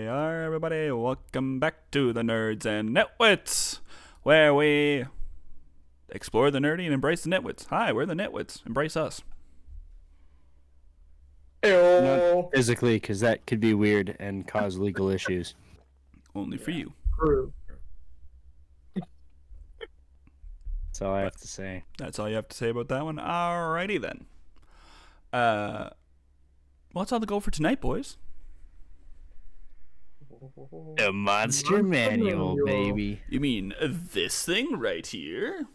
we are, everybody. Welcome back to the Nerds and Nitwits, where we explore the nerdy and embrace the nitwits. Hi, we're the nitwits. Embrace us. Not physically, because that could be weird and cause legal issues. Only for you. True. That's all I have to say. That's all you have to say about that one. Alrighty then. What's on the go for tonight, boys? The Monster Manual, baby. You mean this thing right here?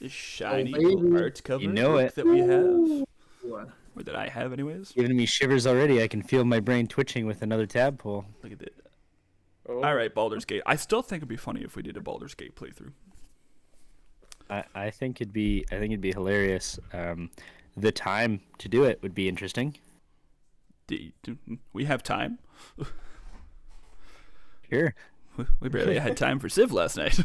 This shiny baby. hardcover You know book it. that we have? What? Or that I have, anyways? Giving me shivers already. I can feel my brain twitching with another tab pull. Look at that. Oh. Alright, Baldur's Gate. I still think it'd be funny if we did a Baldur's Gate playthrough. I think it'd be hilarious. The time to do it would be interesting. We have time. Sure. We barely had time for Civ last night.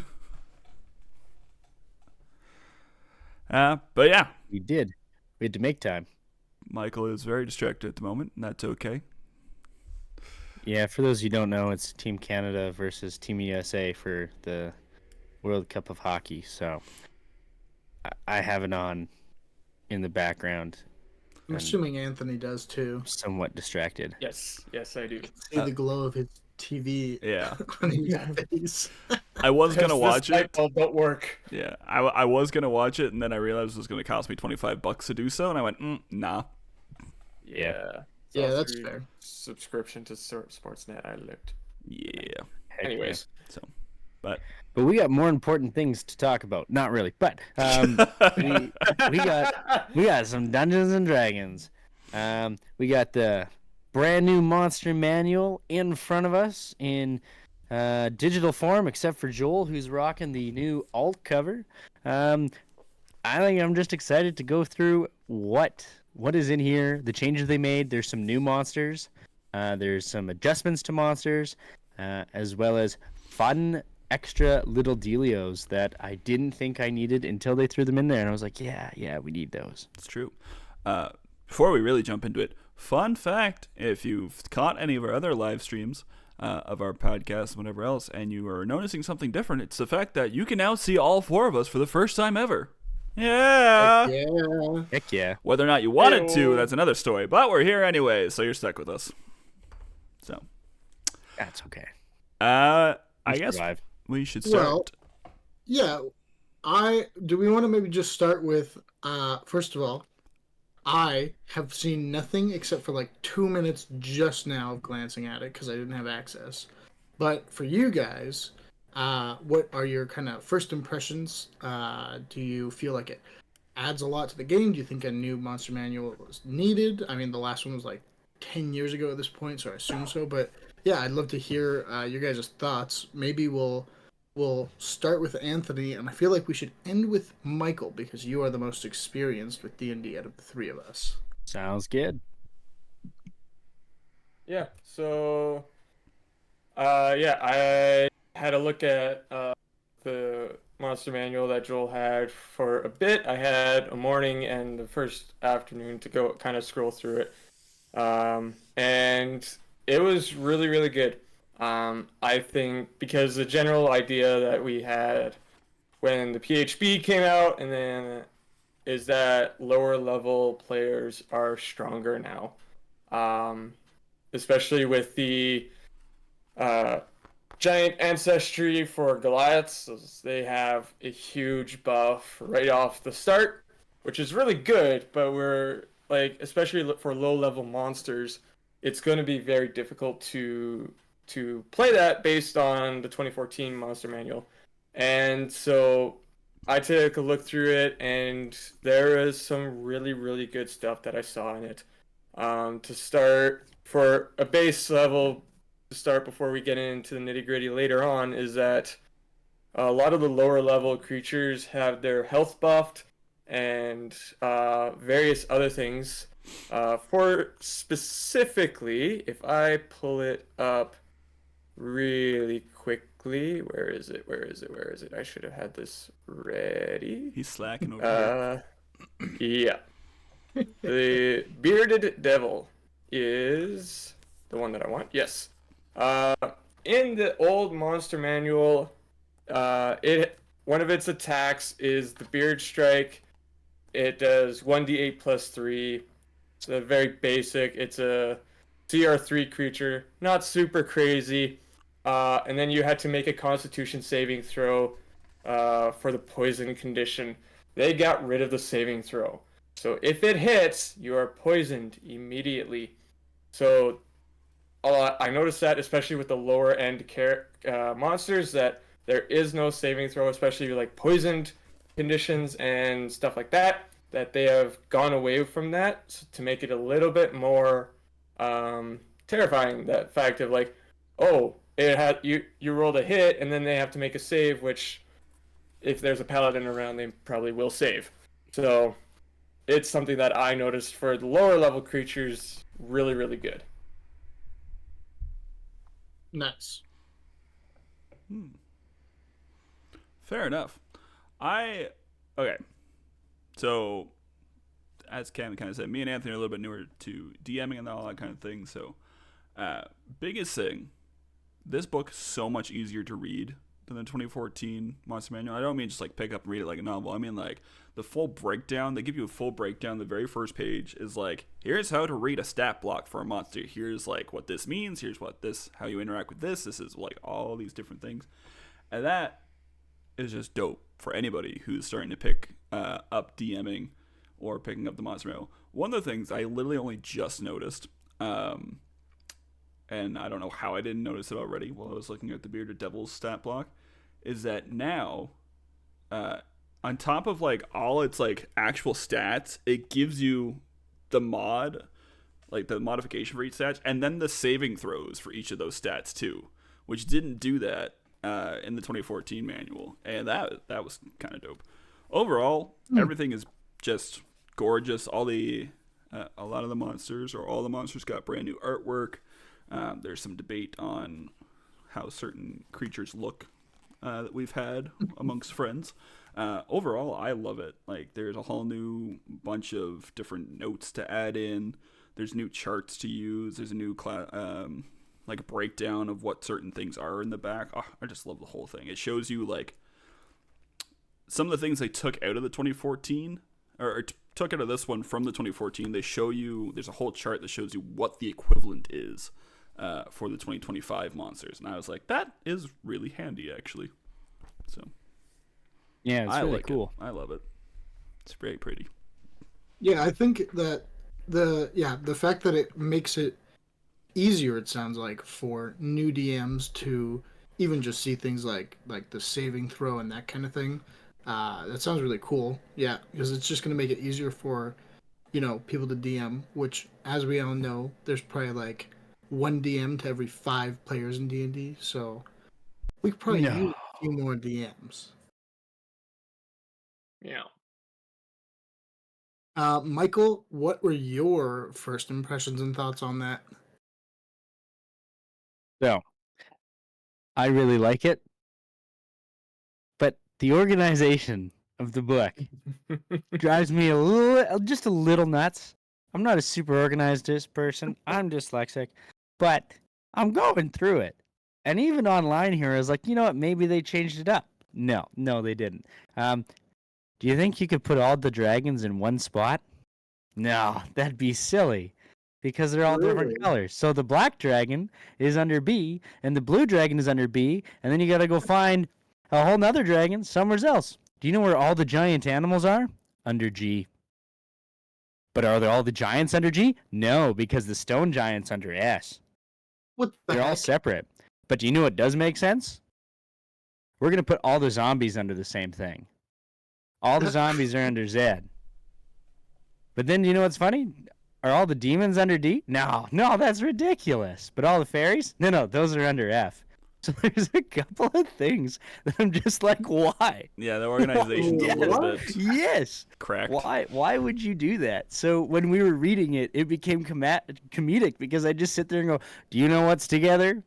But yeah, We did. We had to make time. Michael is very distracted at the moment, and that's okay. Yeah, for those you don't know, it's Team Canada versus Team USA for the World Cup of Hockey. So I have it on in the background. I'm assuming Anthony does too. Somewhat distracted. Yes, I do. See the glow of his TV Yeah, on his face. I was gonna watch this it. light bulb don't work. Yeah, I was gonna watch it, and then I realized it was gonna cost me $25 to do so, and I went, nah. Yeah. It's Yeah, all that's through fair. Subscription to Sportsnet. I looked. Yeah. Heck Anyways, So, but But we got more important things to talk about. Not really, but we got some Dungeons and Dragons. We got the brand new Monster Manual in front of us in digital form, except for Joel, who's rocking the new alt cover. I think I'm just excited to go through what is in here, the changes they made. There's some new monsters. There's some adjustments to monsters, as well as fun extra little dealios that I didn't think I needed until they threw them in there, and I was like, yeah, we need those. it's true. Before we really jump into it, fun fact: if you've caught any of our other live streams of our podcast and whatever else, and you are noticing something different, it's the fact that you can now see all four of us for the first time ever. Yeah. Yeah. Heck yeah. Whether or not you wanted to, Ew. that's another story. But we're here anyway, so you're stuck with us. So, That's okay. I We guess survive. we should start. Yeah. Do we want to maybe just start with first of all, I have seen nothing except for like 2 minutes just now of glancing at it because I didn't have access. But for you guys, what are your kind of first impressions? Do you feel like it adds a lot to the game? Do you think a new monster manual was needed? I mean, the last one was like 10 years ago at this point, so I assume so. But yeah, I'd love to hear your guys' thoughts. Maybe we'll start with Anthony, and I feel like we should end with Michael because you are the most experienced with D&D out of the three of us. Sounds good. yeah. So, I had a look at the monster manual that Joel had for a bit. I had a morning and the first afternoon to go kind of scroll through it, and it was really, really good. I think because the general idea that we had when the PHB came out, and then is that lower level players are stronger now, especially with the giant ancestry for Goliaths. They have a huge buff right off the start, which is really good. But we're like, especially for low level monsters, it's going to be very difficult to play that based on the 2014 Monster Manual. And so I took a look through it, and there is some really, really good stuff that I saw in it. To start, for a base level, to start before we get into the nitty-gritty later on, is that a lot of the lower level creatures have their health buffed and various other things. For specifically, if I pull it up really quickly, where is it? I should have had this ready. He's slacking over here. Yeah. The bearded devil is the one that I want. Yes. Uh, in the old monster manual, one of its attacks is the Beard Strike. It does 1d8 plus 3. It's a very basic. It's a CR3 creature, not super crazy. And then you had to make a Constitution saving throw for the poison condition. They got rid of the saving throw. So if it hits, you are poisoned immediately. So I noticed that, especially with the lower end monsters, that there is no saving throw, especially like poisoned conditions and stuff like that. That they have gone away from that to make it a little bit more terrifying. That fact of like, oh, it had you rolled a hit, and then they have to make a save, which if there's a paladin around, they probably will save. So it's something that I noticed for the lower level creatures, really, really good. Nice. Fair enough. Okay. So, as Cam kind of said, me and Anthony are a little bit newer to DMing and all that kind of thing. So, biggest thing, this book is so much easier to read than the 2014 Monster Manual. I don't mean just like pick up and read it like a novel. I mean like the full breakdown. They give you a full breakdown. The very first page is like, here's how to read a stat block for a monster. Here's like what this means. Here's how you interact with this. This is like all these different things. And that is just dope for anybody who's starting to pick up DMing or picking up the Monster Manual. One of the things I literally only just noticed, and I don't know how I didn't notice it already while I was looking at the Bearded Devil's stat block, is that now, on top of like all its like actual stats, it gives you the mod, like the modification for each stat, and then the saving throws for each of those stats too, which didn't do that in the 2014 manual, and that was kind of dope. Overall, everything is just gorgeous. A lot of the monsters, or all the monsters, got brand new artwork. There's some debate on how certain creatures look that we've had amongst friends. Overall, I love it. Like, there's a whole new bunch of different notes to add in. There's new charts to use. There's a new like a breakdown of what certain things are in the back. Oh, I just love the whole thing. It shows you like some of the things they took out of the 2014, or took out of this one from the 2014. They show you, there's a whole chart that shows you what the equivalent is for the 2025 monsters. And I was like, that is really handy, actually. So yeah, it's really cool. I love it. It's very pretty. Yeah, I think that the fact that it makes it easier, it sounds like, for new DMs to even just see things like the saving throw and that kind of thing. That sounds really cool. Yeah, because it's just going to make it easier for, people to DM, which, as we all know, there's probably like one DM to every 5 players in D&D, so we could probably use a few more DMs. Yeah. Michael, what were your first impressions and thoughts on that? So, I really like it, but the organization of the book drives me just a little nuts. I'm not a super organized person. I'm dyslexic, but I'm going through it. And even online here, I was like, you know what? Maybe they changed it up. No, they didn't. Do you think you could put all the dragons in one spot? No, that'd be silly. Because they're all different colors. So the black dragon is under B, and the blue dragon is under B, and then you gotta go find a whole nother dragon somewhere else. Do you know where all the giant animals are? Under G. But are there all the giants under G? No, because the stone giant's under S. What the They're heck? all separate. But do you know what does make sense? We're gonna put all the zombies under the same thing. All the zombies are under Z. But then, do you know what's funny? Are all the demons under D? No, that's ridiculous. But all the fairies? No, those are under F. So there's a couple of things that I'm just like, why? Yeah, the organization's a little bit Yes. cracked. Why would you do that? So when we were reading it, it became comedic because I just sit there and go, do you know what's together?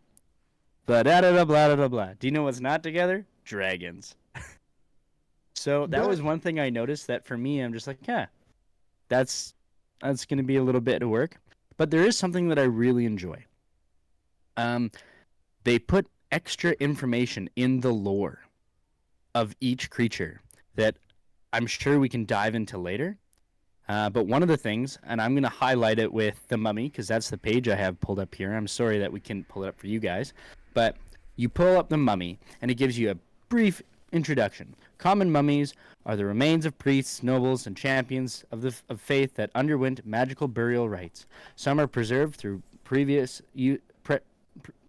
Blah, da, da, da, blah, da, da, blah. Do you know what's not together? Dragons. So that was one thing I noticed that for me, I'm just like, yeah, that's going to be a little bit of work. But there is something that I really enjoy. they put extra information in the lore of each creature that I'm sure we can dive into later. But one of the things, and I'm going to highlight it with the mummy because that's the page I have pulled up here. I'm sorry that we couldn't pull it up for you guys. But you pull up the mummy, and it gives you a brief introduction. Common mummies are the remains of priests, nobles, and champions of faith that underwent magical burial rites. Some are preserved through previous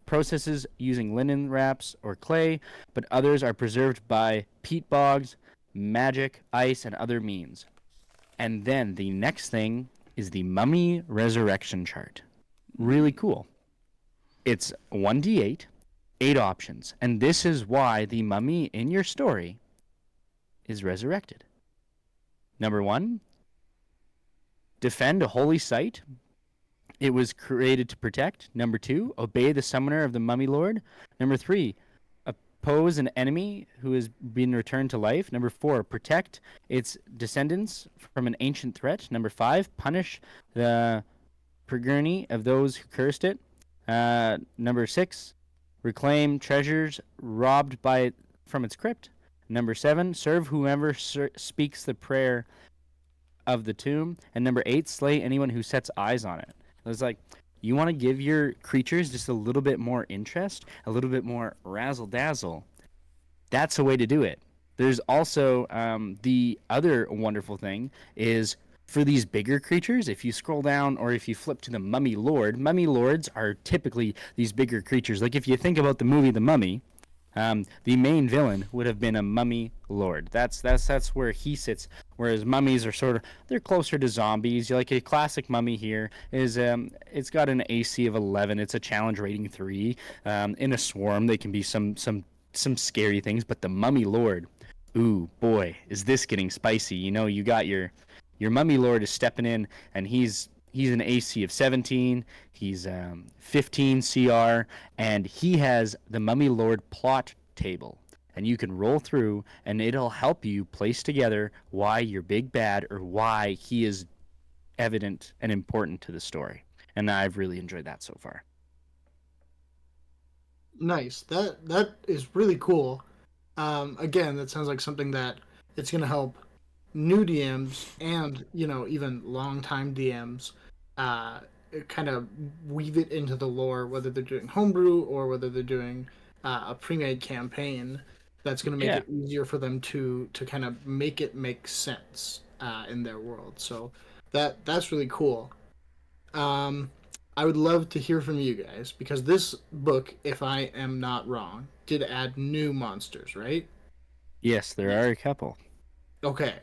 processes using linen wraps or clay, but others are preserved by peat bogs, magic, ice, and other means. And then the next thing is the mummy resurrection chart. Really cool. It's 1d8, 8 options. And this is why the mummy in your story is resurrected. Number 1, defend a holy site. It was created to protect. Number 2, obey the summoner of the mummy lord. Number 3, oppose an enemy who has been returned to life. Number 4, protect its descendants from an ancient threat. Number 5, punish the progeny of those who cursed it. Number 6, reclaim treasures robbed from its crypt. Number 7, serve whoever speaks the prayer of the tomb. And number 8, slay anyone who sets eyes on it. It was like, you want to give your creatures just a little bit more interest, a little bit more razzle-dazzle. That's a way to do it. There's also the other wonderful thing is for these bigger creatures, if you scroll down or if you flip to the Mummy Lord, Mummy Lords are typically these bigger creatures. Like if you think about the movie The Mummy, the main villain would have been a mummy lord. That's where he sits. Whereas mummies are they're closer to zombies. Like a classic mummy here is it's got an AC of 11. It's a challenge rating 3. In a swarm, they can be some scary things. But the mummy lord, ooh boy, is this getting spicy? You got your mummy lord is stepping in, and he's an AC of 17. He's 15 CR, and he has the Mummy Lord plot table. And you can roll through, and it'll help you place together why you're big bad or why he is evident and important to the story. And I've really enjoyed that so far. Nice. That is really cool. Again, that sounds like something that it's going to help new DMs and even longtime DMs kind of weave it into the lore, whether they're doing homebrew or whether they're doing a pre-made campaign. That's going to make it easier for them to kind of make it make sense in their world. So that's really cool. I would love to hear from you guys because this book, if I am not wrong, did add new monsters, right? Yes, there are a couple. Okay.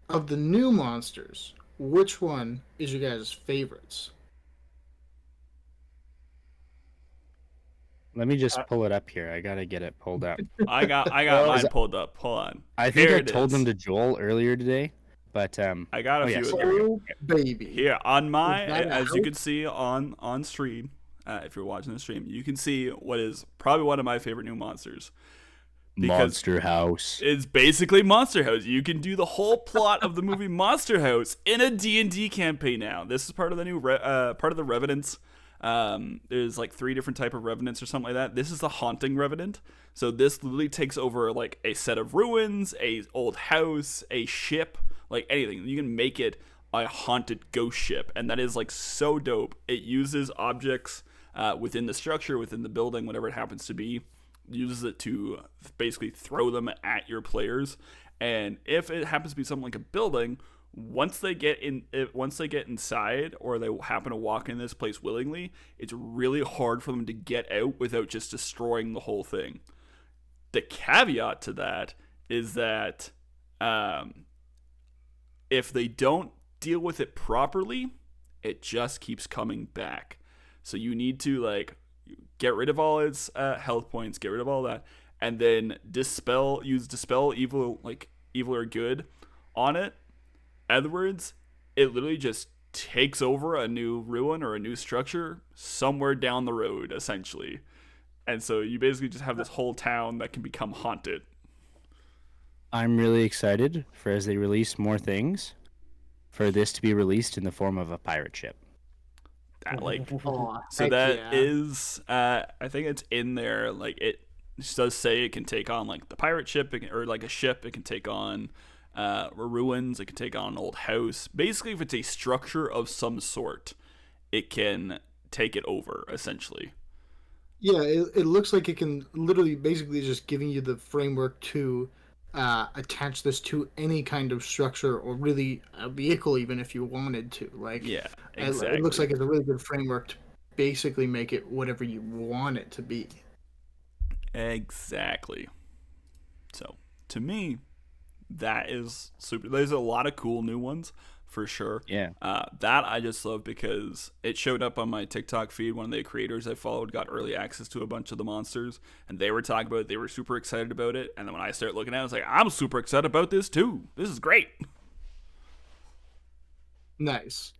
Of the new monsters, which one is your guys' favorites? Let me just pull it up here. I gotta get it pulled up. I got mine pulled up. Hold on. I think I told them to Joel earlier today, but I got a few. Yes, Oh, baby. Here on my, that as out? you can see on stream, if you're watching the stream, you can see what is probably one of my favorite new monsters. Monster House. It's basically Monster House. You can do the whole plot of the movie Monster House in a D&D campaign now. This is part of the new part of the Revenants. There's like 3 different type of Revenants or something like that. This is the Haunting Revenant. So this literally takes over like a set of ruins, a old house, a ship, like anything. You can make it a haunted ghost ship, and that is like so dope. It uses objects within the structure, within the building, whatever it happens to be. Uses it to basically throw them at your players, and if it happens to be something like a building, once they get inside or they happen to walk in this place willingly, it's really hard for them to get out without just destroying the whole thing. The caveat to that is that if they don't deal with it properly, it just keeps coming back. So you need to get rid of all its health points, get rid of all that, and then use dispel evil or good on it. Otherwise, it literally just takes over a new ruin or a new structure somewhere down the road, essentially. And so you basically just have this whole town that can become haunted. I'm really excited for as they release more things, for this to be released in the form of a pirate ship. That like Oh, so heck that yeah. is I think it's in there. Like it does say it can take on like the pirate ship or like a ship. It can take on ruins. It can take on an old house. Basically, if it's a structure of some sort, it can take it over essentially. Yeah, it looks like it can literally basically just giving you the framework to attach this to any kind of structure or really a vehicle, even if you wanted to. Like, Yeah, it looks exactly. like it's a really good framework to basically make it whatever you want it to be. Exactly. So to me, that is super. There's a lot of cool new ones for sure. Yeah. That I just love because it showed up on my TikTok feed. One of the creators I followed got early access to a bunch of the monsters, and they were talking about it. They were super excited about it. And then when I started looking at it, I was like, I'm super excited about this too. This is great. Nice.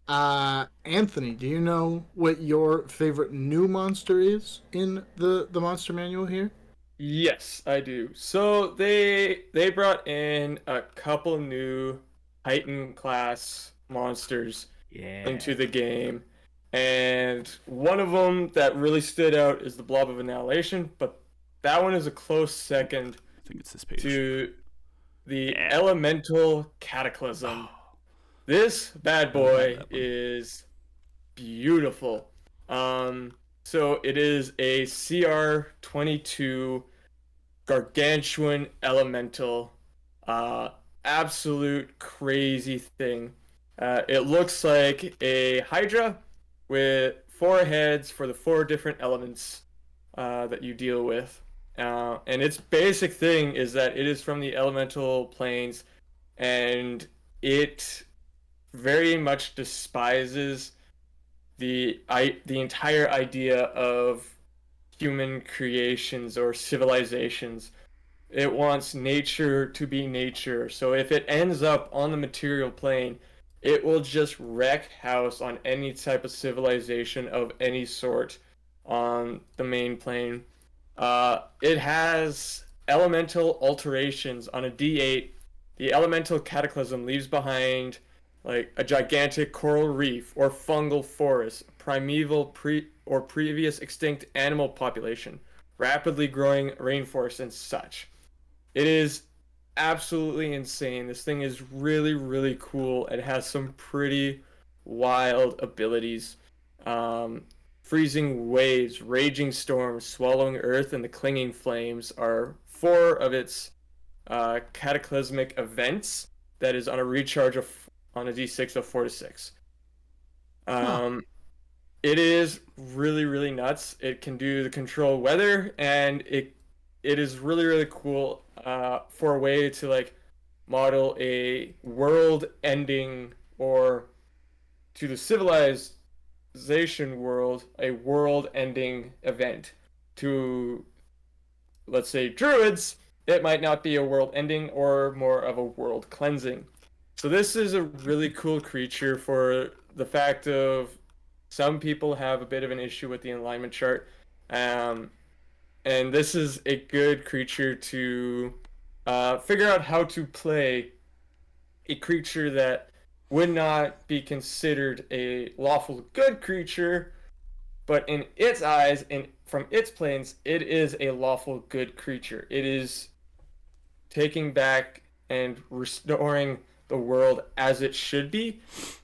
Anthony, do you know what your favorite new monster is in the monster manual here? Yes, I do. So they brought in a couple new Titan class monsters Yeah. into the game, and one of them that really stood out is the Blob of Annihilation, but that one is a close second I think it's this page. to the Yeah. Elemental Cataclysm. This bad I don't have boy that one. is beautiful. So it is a CR22 gargantuan elemental, uh, absolute crazy thing. It looks like a Hydra with four heads for the four different elements that you deal with. And its basic thing is that it is from the elemental planes, and it very much despises the entire idea of human creations or civilizations. It wants nature to be nature. So if it ends up on the material plane, it will just wreck house on any type of civilization of any sort on the main plane. It has elemental alterations on a D8. The elemental cataclysm leaves behind like a gigantic coral reef or fungal forest, primeval or previous extinct animal population, rapidly growing rainforest, and such. It is absolutely insane. This thing is really, really cool. It has some pretty wild abilities. Um, Freezing waves, raging storms, swallowing earth, and the clinging flames are four of its cataclysmic events that is on a recharge of on a d6 of 4 to 6. Huh. It is really, really nuts. It can do the control weather, and it is really, really cool for a way to like model a world-ending or to the civilization world a world-ending event. To let's say druids, it might not be a world-ending or more of a world cleansing. So this is a really cool creature for the fact of some people have a bit of an issue with the alignment chart. Um, and this is a good creature to figure out how to play a creature that would not be considered a lawful good creature, but in its eyes and from its planes, it is a lawful good creature. It is taking back and restoring the world as it should be,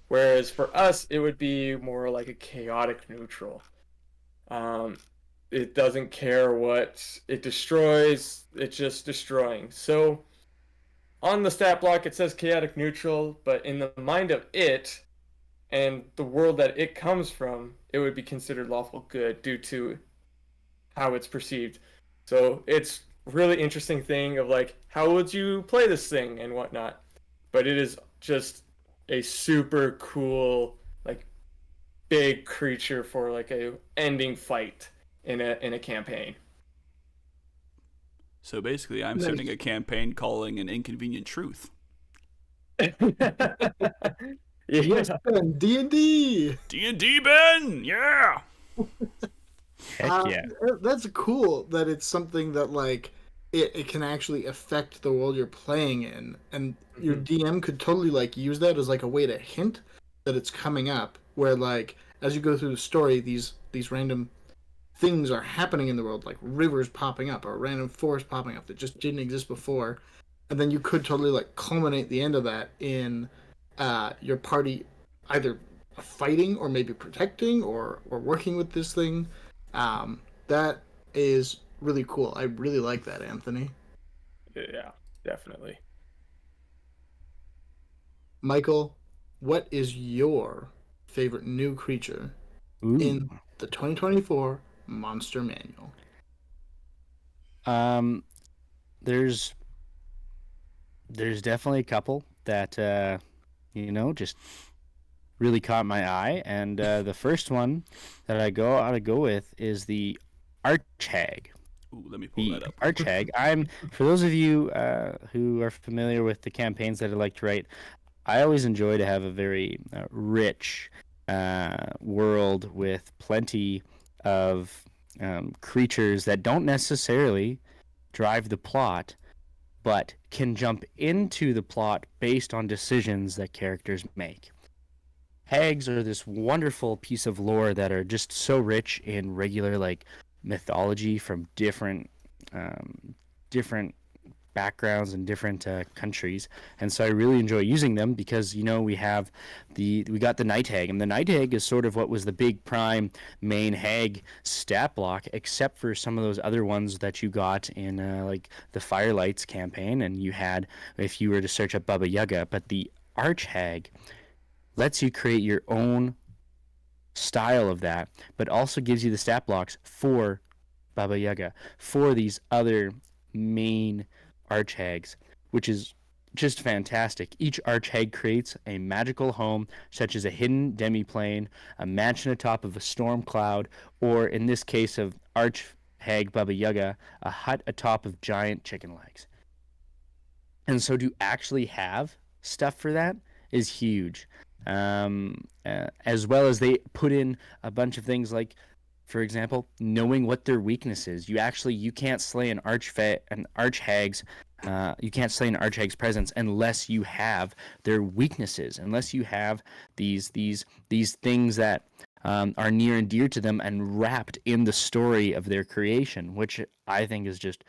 whereas for us, it would be more like a chaotic neutral. Um, it doesn't care what it destroys, it's just destroying. So on the stat block, it says chaotic neutral, but in the mind of it and the world that it comes from, it would be considered lawful good due to how it's perceived. So it's really interesting thing of like how would you play this thing and whatnot. But it is just a super cool like big creature for like a ending fight in a campaign. So basically, I'm Nice. starting a campaign calling an inconvenient truth. Yes, Ben, D&D. D&D, Ben. Yeah. Heck yeah. That's cool that it's something that like it can actually affect the world you're playing in, and your Mhm. DM could totally like use that as like a way to hint that it's coming up. Where like as you go through the story, these random things are happening in the world, like rivers popping up or random forest popping up that just didn't exist before, and then you could totally like culminate the end of that in your party either fighting or maybe protecting or working with this thing. That is really cool. I really like that, Anthony. Yeah, definitely. Michael, what is your favorite new creature Ooh. in the 2024 Monster Manual? Um, there's there's definitely a couple that just really caught my eye, and the first one that I go with is the Arch Hag. Ooh, let me pull The that up. Arch Hag. For those of you who are familiar with the campaigns that I like to write, I always enjoy to have a very rich world with plenty of creatures that don't necessarily drive the plot, but can jump into the plot based on decisions that characters make. Hags are this wonderful piece of lore that are just so rich in regular like mythology from different backgrounds and different countries, and so I really enjoy using them because we got the night hag, and the night hag is sort of what was the big prime main hag stat block, except for some of those other ones that you got in like the Firelights campaign, and you had if you were to search up Baba Yaga, but the arch hag lets you create your own style of that, but also gives you the stat blocks for Baba Yaga, for these other main archhags, which is just fantastic. Each archhag creates a magical home, such as a hidden demiplane, a mansion atop of a storm cloud, or in this case of archhag Baba Yaga, a hut atop of giant chicken legs. And so to actually have stuff for that is huge. As well as they put in a bunch of things like, for example, knowing what their weakness is. You can't slay an archhag's you can't slay an archhag's presence unless you have their weaknesses, unless you have these things that are near and dear to them and wrapped in the story of their creation, which I think is just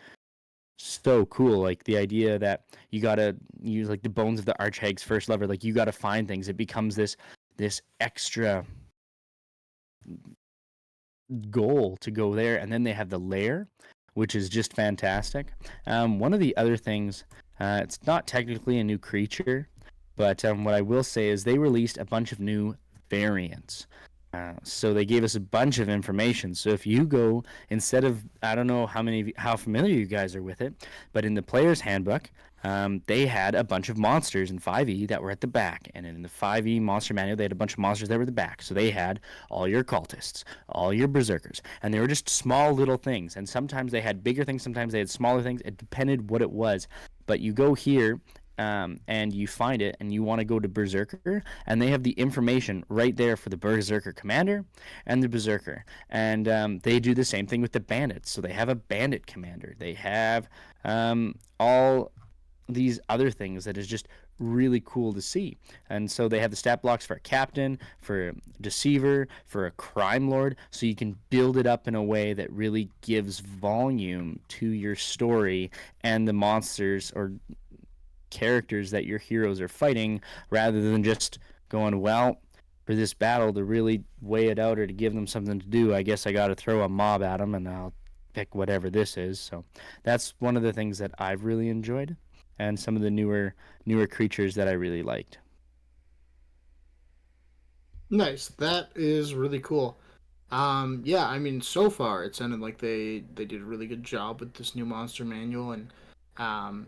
so cool. Like the idea that you gotta use like the bones of the archhag's first lover, like you gotta find things. It becomes this extra goal to go there, and then they have the lair, which is just fantastic. One of the other things, it's not technically a new creature, but what I will say is they released a bunch of new variants. So they gave us a bunch of information. So if you go, instead of, I don't know how familiar you guys are with it, but in the player's handbook, they had a bunch of monsters in 5e that were at the back, and in the 5e monster manual, they had a bunch of monsters that were at the back. So they had all your cultists, all your berserkers, and they were just small little things. And sometimes they had bigger things, sometimes they had smaller things. It depended what it was. But you go here, and you find it, and you want to go to Berserker, and they have the information right there for the Berserker commander and the Berserker. And they do the same thing with the bandits. So they have a bandit commander. They have all these other things that is just really cool to see. And so they have the stat blocks for a captain, for a deceiver, for a crime lord, so you can build it up in a way that really gives volume to your story and the monsters or characters that your heroes are fighting, rather than just going, well, for this battle to really weigh it out or to give them something to do, I guess I got to throw a mob at them and I'll pick whatever this is. So that's one of the things that I've really enjoyed, and some of the newer creatures that I really liked. Nice. That is really cool. Yeah, I mean, so far it sounded like they did a really good job with this new monster manual, and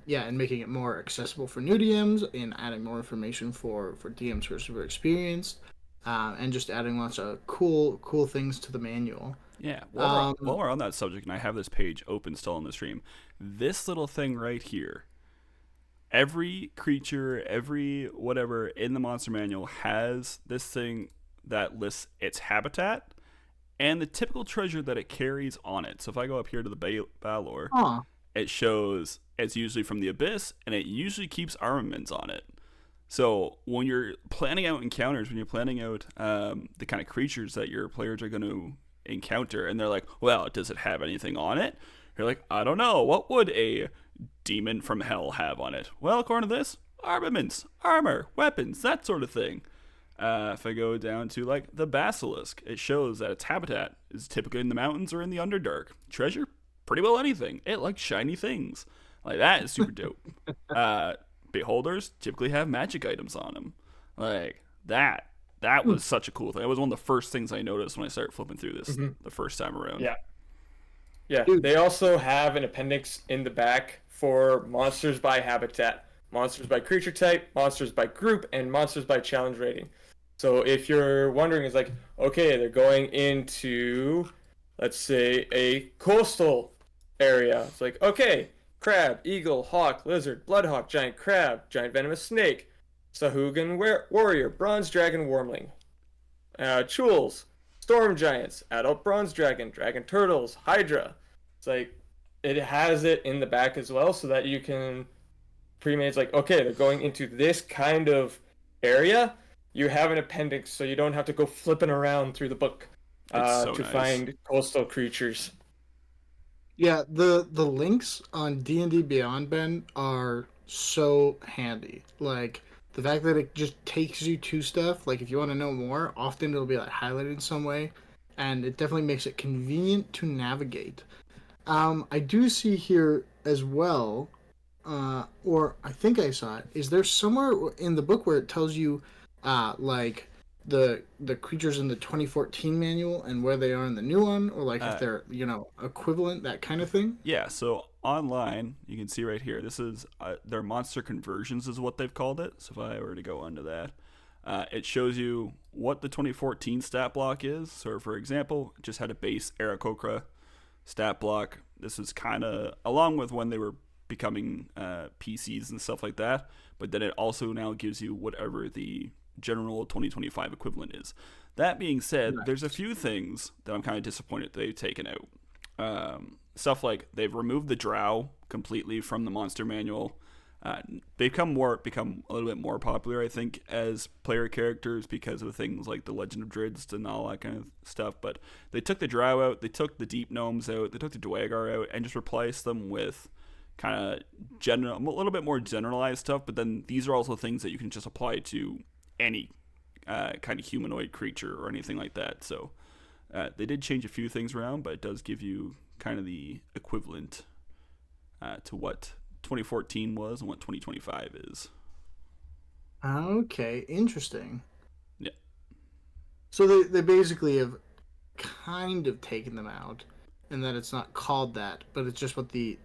yeah, and making it more accessible for new DMs, and adding more information for DMs who are super experienced, and just adding lots of cool things to the manual. Yeah, Um, while we're on that subject, and I have this page open still on the stream, this little thing right here, every creature, every whatever in the monster manual has this thing that lists its habitat and the typical treasure that it carries on it. So if I go up here to the Balor, huh. it shows it's usually from the Abyss, and it usually keeps armaments on it. So when you're planning out encounters, when you're planning out the kind of creatures that your players are going to encounter, and they're like, well, does it have anything on it? You're like, I don't know. What would a demon from hell have on it? Well, according to this, armaments, armor, weapons, that sort of thing. If I go down to like the basilisk, it shows that its habitat is typically in the mountains or in the Underdark. Treasure, pretty well anything. It likes shiny things. Like that is super dope. Beholders typically have magic items on them. Like that was such a cool thing. That was one of the first things I noticed when I started flipping through this the first time around. Yeah. They also have an appendix in the back for monsters by habitat, monsters by creature type, monsters by group, and monsters by challenge rating. So if you're wondering, it's like, okay, they're going into, let's say, a coastal area. It's like, okay, crab, eagle, hawk, lizard, bloodhawk, giant crab, giant venomous snake, Sahuagin warrior, bronze dragon, wormling, chuls, storm giants, adult bronze dragon, dragon turtles, hydra. It's like it has it in the back as well, so that you can pre-made. It's like, okay, they're going into this kind of area. You have an appendix, so you don't have to go flipping around through the book So to nice. find coastal creatures. Yeah, the links on D&D Beyond, Ben, are so handy. Like the fact that it just takes you to stuff. Like if you want to know more, often it'll be like highlighted in some way, and it definitely makes it convenient to navigate. I do see here as well, or I think I saw it. Is there somewhere in the book where it tells you, like the creatures in the 2014 manual and where they are in the new one, or like if they're equivalent, that kind of thing? Yeah, so online, you can see right here, this is their monster conversions is what they've called it. So if I were to go onto that, it shows you what the 2014 stat block is. So for example, it just had a base Aarakocra stat block. This is kind of along with when they were becoming PCs and stuff like that, but then it also now gives you whatever the general 2025 equivalent is. That being said, there's a few things that I'm kind of disappointed they've taken out. Stuff like they've removed the drow completely from the monster manual. They've become a little bit more popular, I think, as player characters because of things like the Legend of Drizzt and all that kind of stuff. But they took the drow out, they took the deep gnomes out, they took the Dwagar out, and just replaced them with kind of a little bit more generalized stuff. But then these are also things that you can just apply to any kind of humanoid creature or anything like that. So they did change a few things around, but it does give you kind of the equivalent to what 2014 was and what 2025 is. Okay, interesting. Yeah. So they basically have kind of taken them out, and that it's not called that, but it's just what the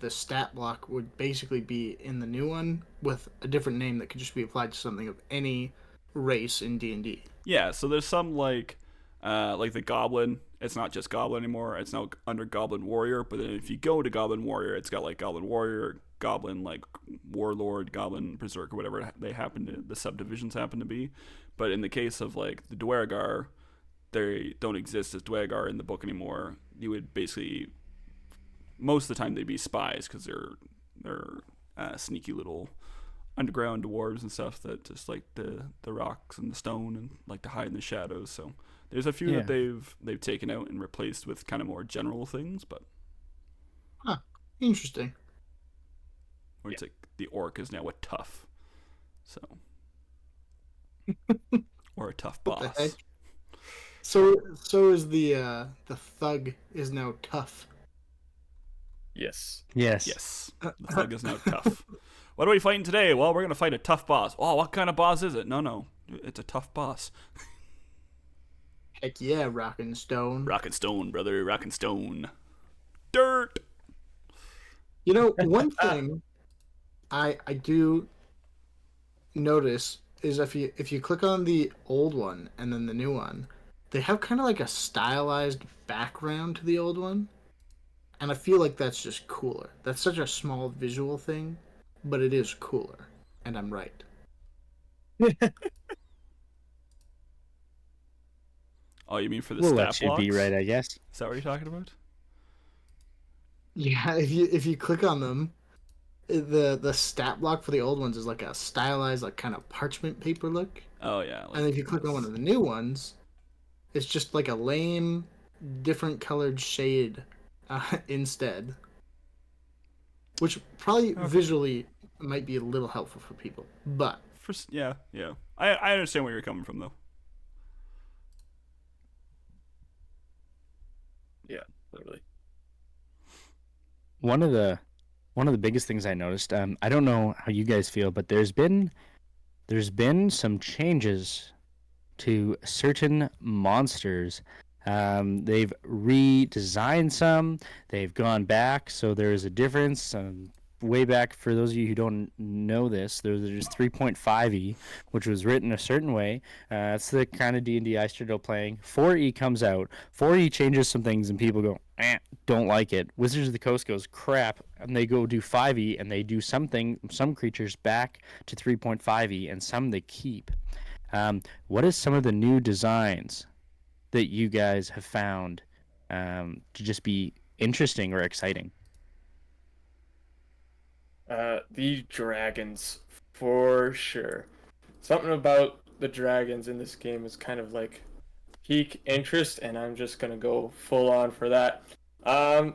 stat block would basically be in the new one with a different name that could just be applied to something of any race in D&D. Yeah, so there's some like the Goblin. It's not just Goblin anymore. It's now under Goblin Warrior. But then if you go to Goblin Warrior, it's got like Goblin Warrior, Goblin like Warlord, Goblin Berserker, whatever the subdivisions happen to be. But in the case of like the Dwagar, they don't exist as Dwagar in the book anymore. You would basically, most of the time, they'd be spies because they're sneaky little underground dwarves and stuff that just like the rocks and the stone and like to hide in the shadows. So there's a few that they've taken out and replaced with kind of more general things, but Interesting. or it's like the orc is now a tough, so or a tough What the boss. heck? So is the thug is now tough. Yes. Yes, the thug is now tough. What are we fighting today? Well, we're gonna fight a tough boss. Oh, what kind of boss is it? No, it's a tough boss. Heck yeah, rock and stone. Rock and stone, brother. Rock and stone. Dirt. You know, one thing I do notice is if you click on the old one and then the new one, they have kind of like a stylized background to the old one, and I feel like that's just cooler. That's such a small visual thing, but it is cooler, and I'm right. Oh, you mean for the We'll stat let you blocks? be right, I guess. Is that what you're talking about? Yeah, if you click on them, the stat block for the old ones is like a stylized, like kind of parchment paper look, Oh yeah. and then if you click on one of the new ones, it's just like a lame, different colored shade instead, which probably Okay. visually might be a little helpful for people. But Yeah, yeah. I understand where you're coming from though. Yeah, literally. One of the biggest things I noticed, I don't know how you guys feel, but there's been some changes to certain monsters. They've redesigned some. They've gone back, so there's a difference. Way back, for those of you who don't know this, there's 3.5e, which was written a certain way. That's the kind of D&D I started playing. 4e comes out. 4e changes some things, and people go, don't like it. Wizards of the Coast goes, crap, and they go do 5e, and they do some creatures back to 3.5e, and some they keep. What is some of the new designs that you guys have found to just be interesting or exciting? The dragons, for sure. Something about the dragons in this game is kind of like peak interest, and I'm just gonna go full on for that. Um,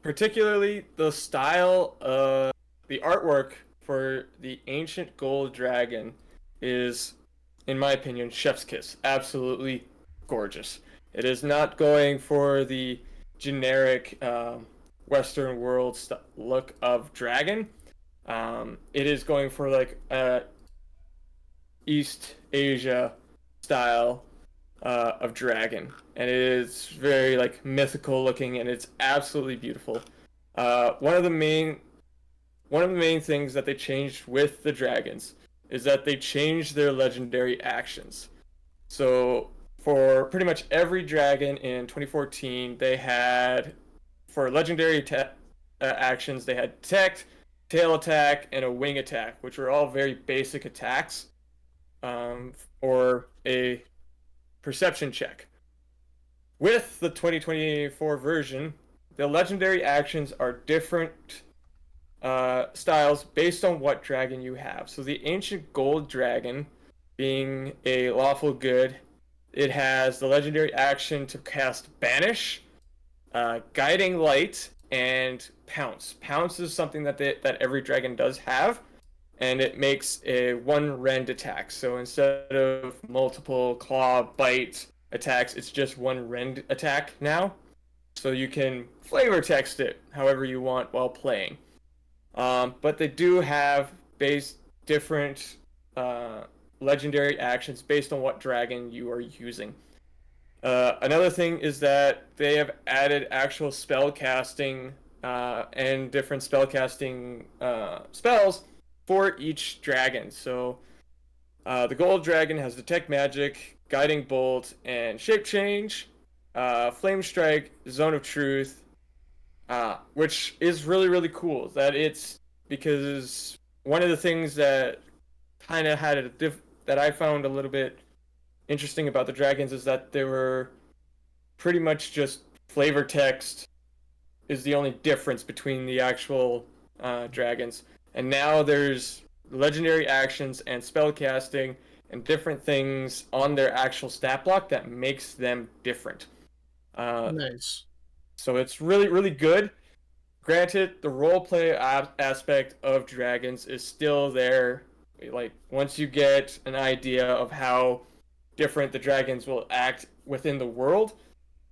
Particularly the style of the artwork for the ancient gold dragon is, in my opinion, chef's kiss. Absolutely gorgeous. It is not going for the generic Western world look of dragon. It is going for like a East Asia style of dragon, and it is very like mythical looking, and it's absolutely beautiful. One of the main things that they changed with the dragons is that they changed their legendary actions. So for pretty much every dragon in 2014, they had, for legendary actions, they had detect, tail attack, and a wing attack, which were all very basic attacks, or a perception check. With the 2024 version, the legendary actions are different styles based on what dragon you have. So the ancient gold dragon, being a lawful good, it has the legendary action to cast Banish, Guiding Light, and Pounce. Pounce is something that every dragon does have, and it makes a one rend attack. So instead of multiple claw, bite attacks, it's just one rend attack now. So you can flavor text it however you want while playing. But they do have different legendary actions based on what dragon you are using. Another thing is that they have added actual spell casting and different spell casting spells for each dragon. So the gold dragon has detect magic, guiding bolt, and shape change, flame strike, zone of truth, which is really really cool. That it's because one of the things that kind of had that I found a little bit interesting about the dragons is that they were pretty much just flavor text is the only difference between the actual dragons. And now there's legendary actions and spell casting and different things on their actual stat block that makes them different. nice. So it's really, really good. Granted, the roleplay aspect of dragons is still there. Like, once you get an idea of how different the dragons will act within the world,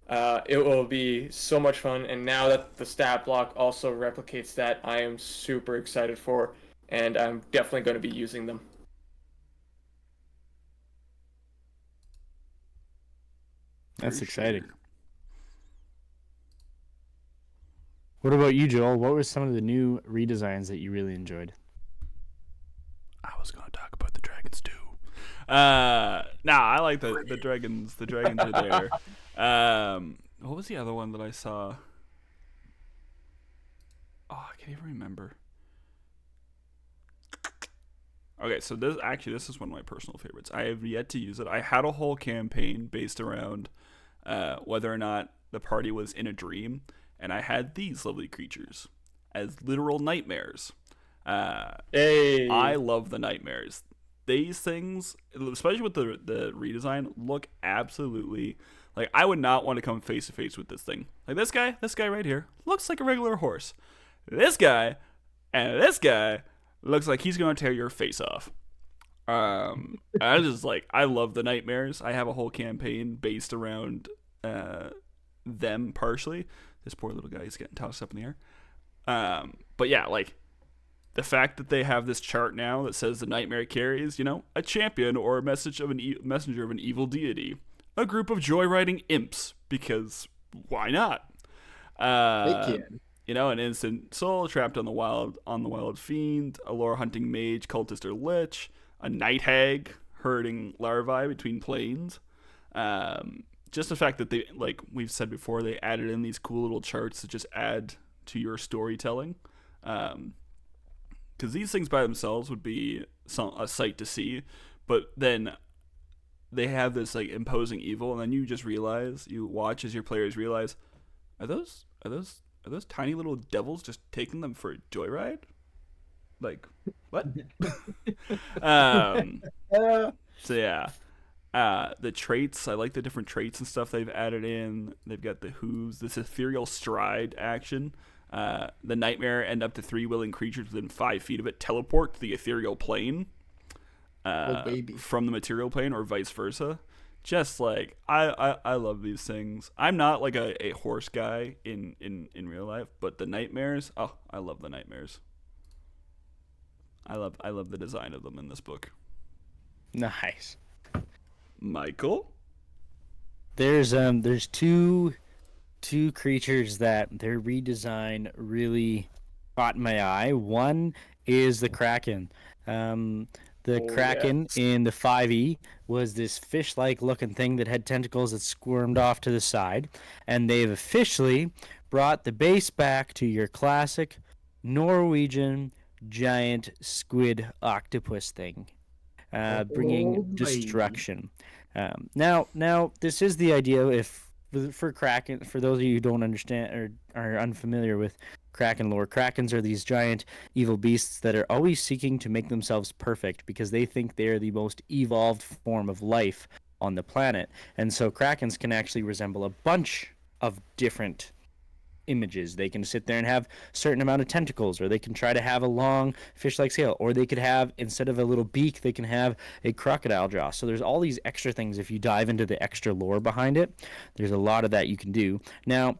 it will be so much fun. And now that the stat block also replicates that, I am super excited for, and I'm definitely going to be using them. That's For exciting. sure. What about you, Joel? What were some of the new redesigns that you really enjoyed? I was gonna talk about the dragons too. I like the dragons. The dragons are there. What was the other one that I saw? Oh, I can't even remember. Okay, so this is one of my personal favorites. I have yet to use it. I had a whole campaign based around whether or not the party was in a dream, and I had these lovely creatures as literal nightmares. Hey. I love the nightmares. These things, especially with the redesign, look absolutely like I would not want to come face to face with this thing. Like this guy right here looks like a regular horse. This guy and this guy looks like he's gonna tear your face off. I just like I love the nightmares. I have a whole campaign based around them partially. This poor little guy is getting tossed up in the air. But yeah, like the fact that they have this chart now that says the nightmare carries, a champion or a message of messenger of an evil deity, a group of joyriding imps, because why not? An innocent soul trapped on the wild fiend, a lore hunting mage, cultist, or lich, a night hag herding larvae between planes. Just the fact that they, like we've said before, they added in these cool little charts that just add to your storytelling. Because these things by themselves would be a sight to see, but then they have this like imposing evil, and then you watch as your players realize, are those tiny little devils just taking them for a joyride? Like what? So yeah. The traits, I like the different traits and stuff they've added in. They've got the hooves, this ethereal stride action. The nightmare and up to 3 willing creatures within 5 feet of it teleport to the ethereal plane from the material plane, or vice versa. Just like I love these things. I'm not like a horse guy in real life, but the nightmares, I love the nightmares. I love the design of them in this book. Nice. Michael? There's two creatures that their redesign really caught my eye. One is the Kraken. Kraken in the 5e was this fish-like looking thing that had tentacles that squirmed off to the side, and they've officially brought the base back to your classic Norwegian giant squid octopus thing, bringing destruction. Now, this is the idea for Kraken. For those of you who don't understand or are unfamiliar with Kraken lore, Krakens are these giant evil beasts that are always seeking to make themselves perfect because they think they are the most evolved form of life on the planet. And so Krakens can actually resemble a bunch of different images. They can sit there and have a certain amount of tentacles, or they can try to have a long fish-like scale, or they could have, instead of a little beak, they can have a crocodile jaw. So there's all these extra things. If you dive into the extra lore behind it, there's a lot of that you can do. Now,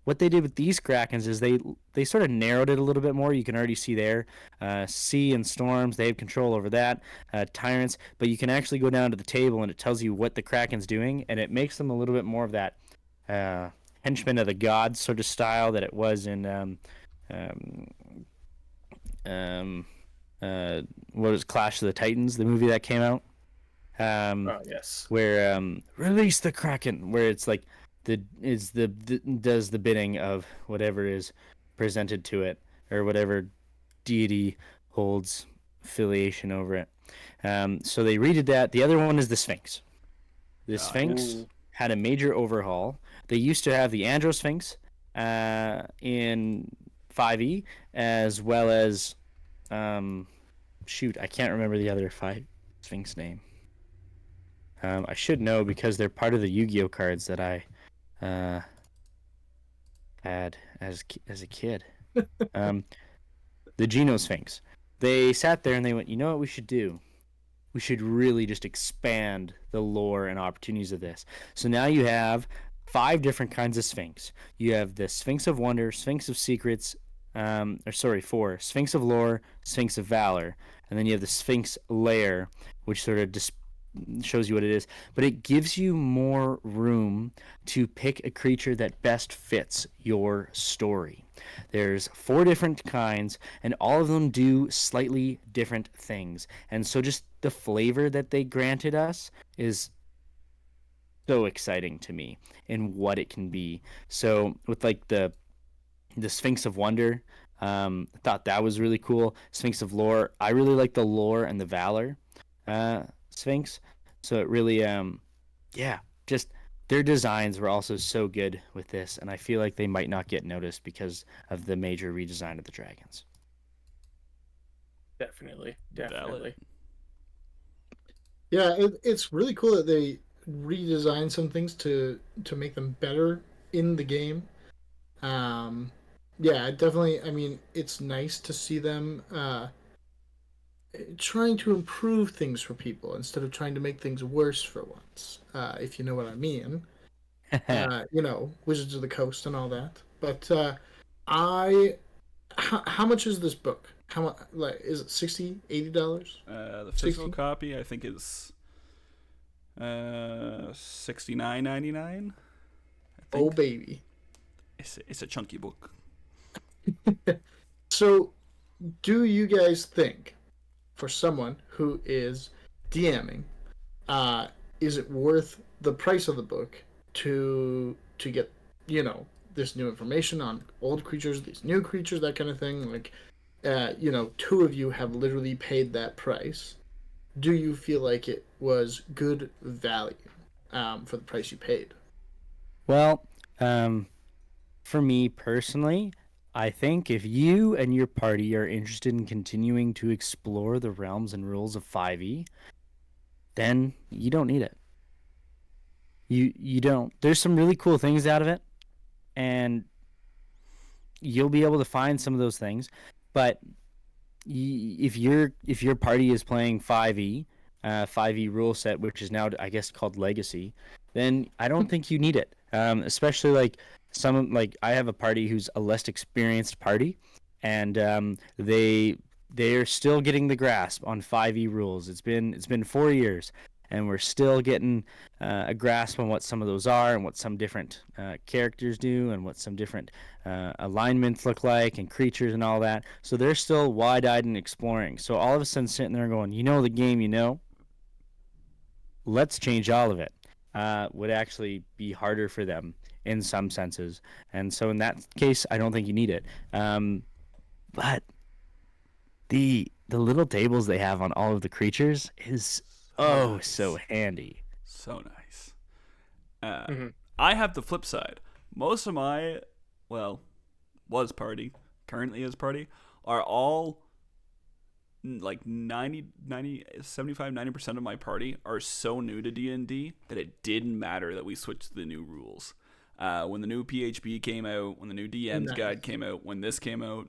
what they did with these Krakens is they sort of narrowed it a little bit more. You can already see there, sea and storms, they have control over that, tyrants, but you can actually go down to the table and it tells you what the Kraken's doing, and it makes them a little bit more of that henchman of the gods sort of style that it was in what was Clash of the Titans, the movie that came out. Yes. Where release the Kraken, where it's like does the bidding of whatever is presented to it, or whatever deity holds affiliation over it. So they redid that. The other one is the Sphinx. The Sphinx had a major overhaul. They used to have the Androsphinx in 5e, as well as I can't remember the other 5 Sphinx name. I should know because they're part of the Yu-Gi-Oh cards that I had as a kid. The Genosphinx. They sat there and they went, you know what we should do? We should really just expand the lore and opportunities of this. So now you have 5 different kinds of Sphinx. You have the Sphinx of Wonder, Sphinx of Secrets, 4. Sphinx of Lore, Sphinx of Valor. And then you have the Sphinx Lair, which sort of shows you what it is. But it gives you more room to pick a creature that best fits your story. There's 4 different kinds, and all of them do slightly different things. And so just the flavor that they granted us is so exciting to me in what it can be. So with like the Sphinx of Wonder, I thought that was really cool. Sphinx of Lore, I really like the Lore and the Valor Sphinx. So it really, just their designs were also so good with this, and I feel like they might not get noticed because of the major redesign of the dragons. Definitely. Valid. Yeah, it's really cool that they redesigned some things to make them better in the game. Um, yeah, definitely. I mean, it's nice to see them trying to improve things for people instead of trying to make things worse for once. If you know what I mean. Wizards of the Coast and all that. But I, how much is this book? How much? Like, is it $60, $80? The physical 60? copy, I think, is $69.99. I Oh think baby. it's a chunky book. So, do you guys think, for someone who is DMing, uh, is it worth the price of the book to get this new information on old creatures, these new creatures, that kind of thing? Like, two of you have literally paid that price. Do you feel like it was good value for the price you paid? Well, for me personally, I think if you and your party are interested in continuing to explore the realms and rules of 5e, then you don't need it. You don't. There's some really cool things out of it, and you'll be able to find some of those things. But if your party is playing 5e rule set, which is now I guess called Legacy, then I don't think you need it. Especially like I have a party who's a less experienced party, and they're still getting the grasp on 5e rules. It's been 4 years, and we're still getting a grasp on what some of those are and what some different characters do and what some different alignments look like and creatures and all that. So they're still wide-eyed and exploring. So all of a sudden sitting there going, the game, let's change all of it, would actually be harder for them in some senses. And so in that case, I don't think you need it. But the little tables they have on all of the creatures is so handy. So nice. Mhm. I have the flip side. Most of my, was party, currently is party, are all like 90% of my party are so new to D&D that it didn't matter that we switched to the new rules. When the new PHB came out, when the new DM's guide came out, when this came out,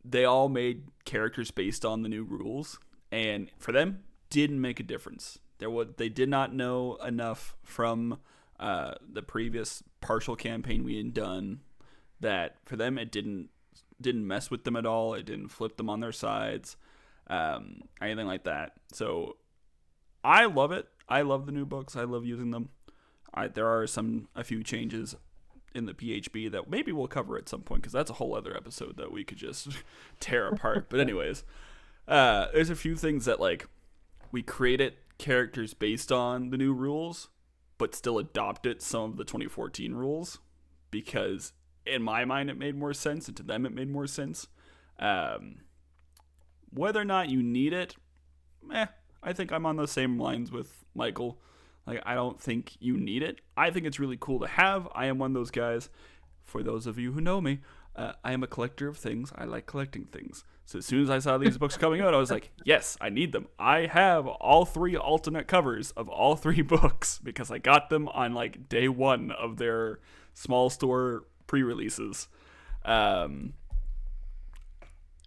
they all made characters based on the new rules, and for them, didn't make a difference. They did not know enough from the previous partial campaign we had done that for them it didn't mess with them at all. It didn't flip them on their sides, anything like that. So I love it. I love the new books. I love using them. There are a few changes in the PHB that maybe we'll cover at some point, because that's a whole other episode that we could just tear apart. But anyways, there's a few things that like we created characters based on the new rules, but still adopted some of the 2014 rules, because in my mind it made more sense, and to them it made more sense. Whether or not you need it, I think I'm on the same lines with Michael. Like, I don't think you need it. I think it's really cool to have. I am one of those guys. For those of you who know me, I am a collector of things. I like collecting things. So as soon as I saw these books coming out, I was like, yes, I need them. I have all 3 alternate covers of all 3 books because I got them on like day 1 of their small store pre-releases.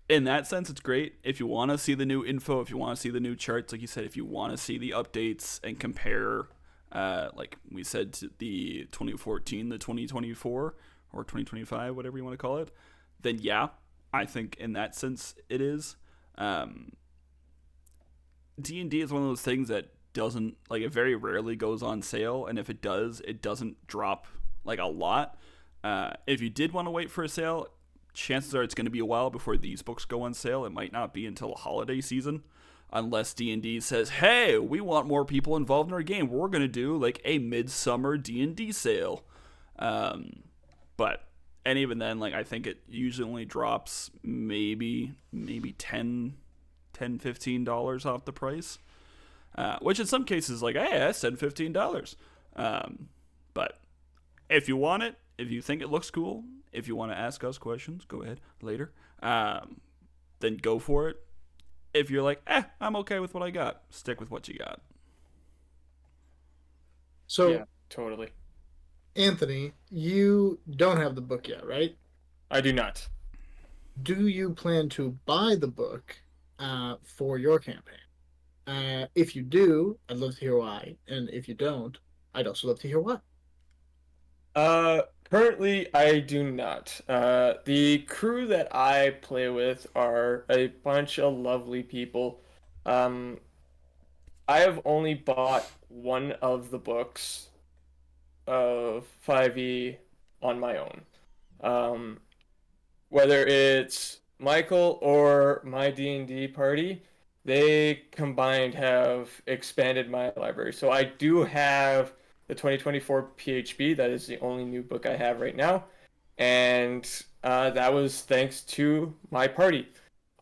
In that sense, it's great. If you want to see the new info, if you want to see the new charts, like you said, if you want to see the updates and compare, like we said, to the 2014, the 2024, or 2025, whatever you want to call it, then yeah, I think in that sense it is. D&D is one of those things that doesn't, like, it very rarely goes on sale, and if it does, it doesn't drop, like, a lot. If you did want to wait for a sale, chances are it's going to be a while before these books go on sale. It might not be until a holiday season, unless D&D says, hey, we want more people involved in our game. We're going to do like a midsummer D&D sale. And even then, like, I think it usually only drops maybe $10-$15 off the price, which in some cases, like, hey, that's $10-$15. But if you want it, if you think it looks cool, if you want to ask us questions, go ahead later. Then go for it. If you're like, I'm okay with what I got, stick with what you got. So, Yeah, totally. Anthony, you don't have the book yet, right? I do not. Do you plan to buy the book for your campaign? If you do, I'd love to hear why. And if you don't, I'd also love to hear why. Currently, I do not. The crew that I play with are a bunch of lovely people. Um, I have only bought one of the books of 5e on my own. Um, Whether it's Michael or my D&D party, they combined have expanded my library. So I do have the 2024 PHB. That is the only new book I have right now, and that was thanks to my party.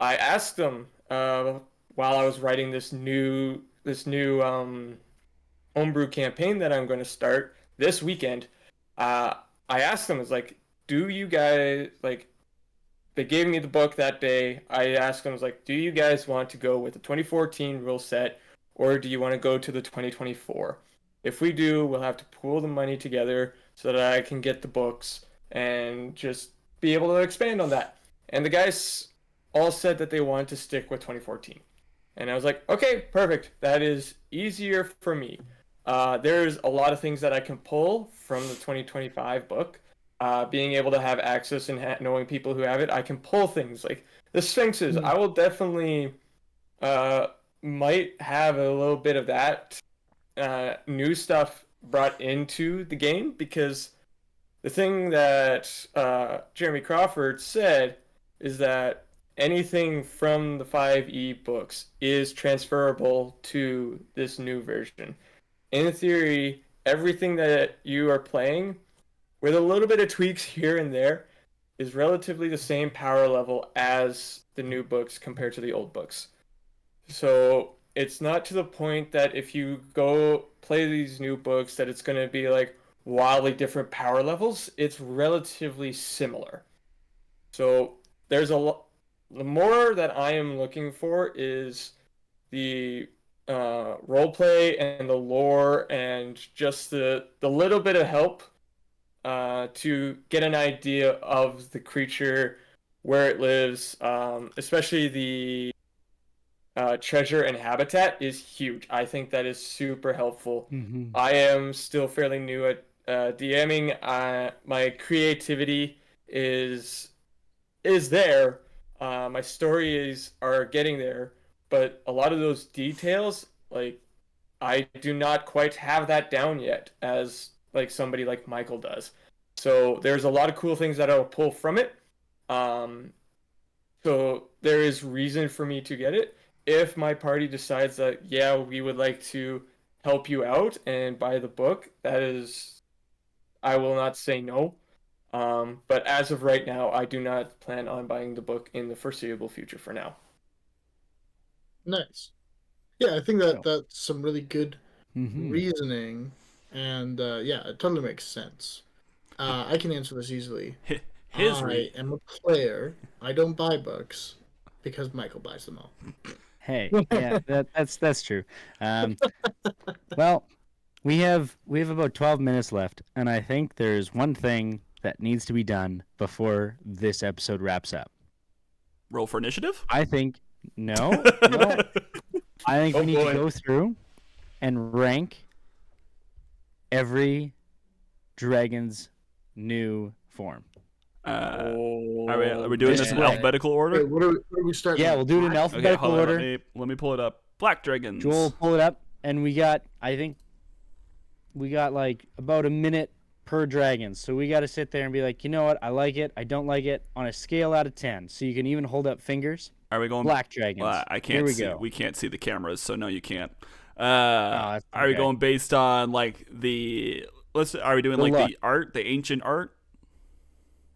I asked them while I was writing this new homebrew campaign that I'm going to start this weekend. Uh, I asked them, "Is like, do you guys like?" They gave me the book that day. I asked them, I was like, do you guys want to go with the 2014 rule set, or do you want to go to the 2024? If we do, we'll have to pool the money together so that I can get the books and just be able to expand on that. And the guys all said that they wanted to stick with 2014. And I was like, okay, perfect. That is easier for me. There's a lot of things that I can pull from the 2025 book. Being able to have access and knowing people who have it, I can pull things like the Sphinxes. I will definitely might have a little bit of that new stuff brought into the game, because the thing that Jeremy Crawford said is that anything from the 5e books is transferable to this new version. In theory, everything that you are playing, with a little bit of tweaks here and there, is relatively the same power level as the new books compared to the old books. So it's not to the point that if you go play these new books that it's going to be like wildly different power levels. It's relatively similar. So there's a lot. The more that I am looking for is the role play and the lore and just the little bit of help to get an idea of the creature, where it lives, especially the treasure and habitat is huge. I think that is super helpful. Mm-hmm. I am still fairly new at DMing. My creativity is there. My stories are getting there, but a lot of those details, like, I do not quite have that down yet, as like somebody like Michael does. So there's a lot of cool things that I'll pull from it. Um, so there is reason for me to get it. If my party decides that, yeah, we would like to help you out and buy the book, that is, I will not say no. But as of right now, I do not plan on buying the book in the foreseeable future for now. Nice. Yeah, I think that's some really good Mm-hmm. reasoning, and yeah, it totally makes sense. I can answer this easily. I am a player. I don't buy books because Michael buys them all. Hey, yeah, that's true. Well, we have about 12 minutes left, and I think there's one thing that needs to be done before this episode wraps up. Roll for initiative? I think no. I think we need to go through and rank every dragon's new form. Are we doing this in alphabetical order? Wait, what are we starting? Yeah, we'll do it in alphabetical hold on, order. Let me pull it up. Black dragons. Joel, pull it up, and I think we got like about a minute per dragon. So we got to sit there and be like, you know what? I like it. I don't like it on a scale out of 10. So you can even hold up fingers. Are we going black dragons? I can't Here we see. go. We can't see the cameras, so no, you can't. Are we going based on like the? Are we doing like the art, the ancient art?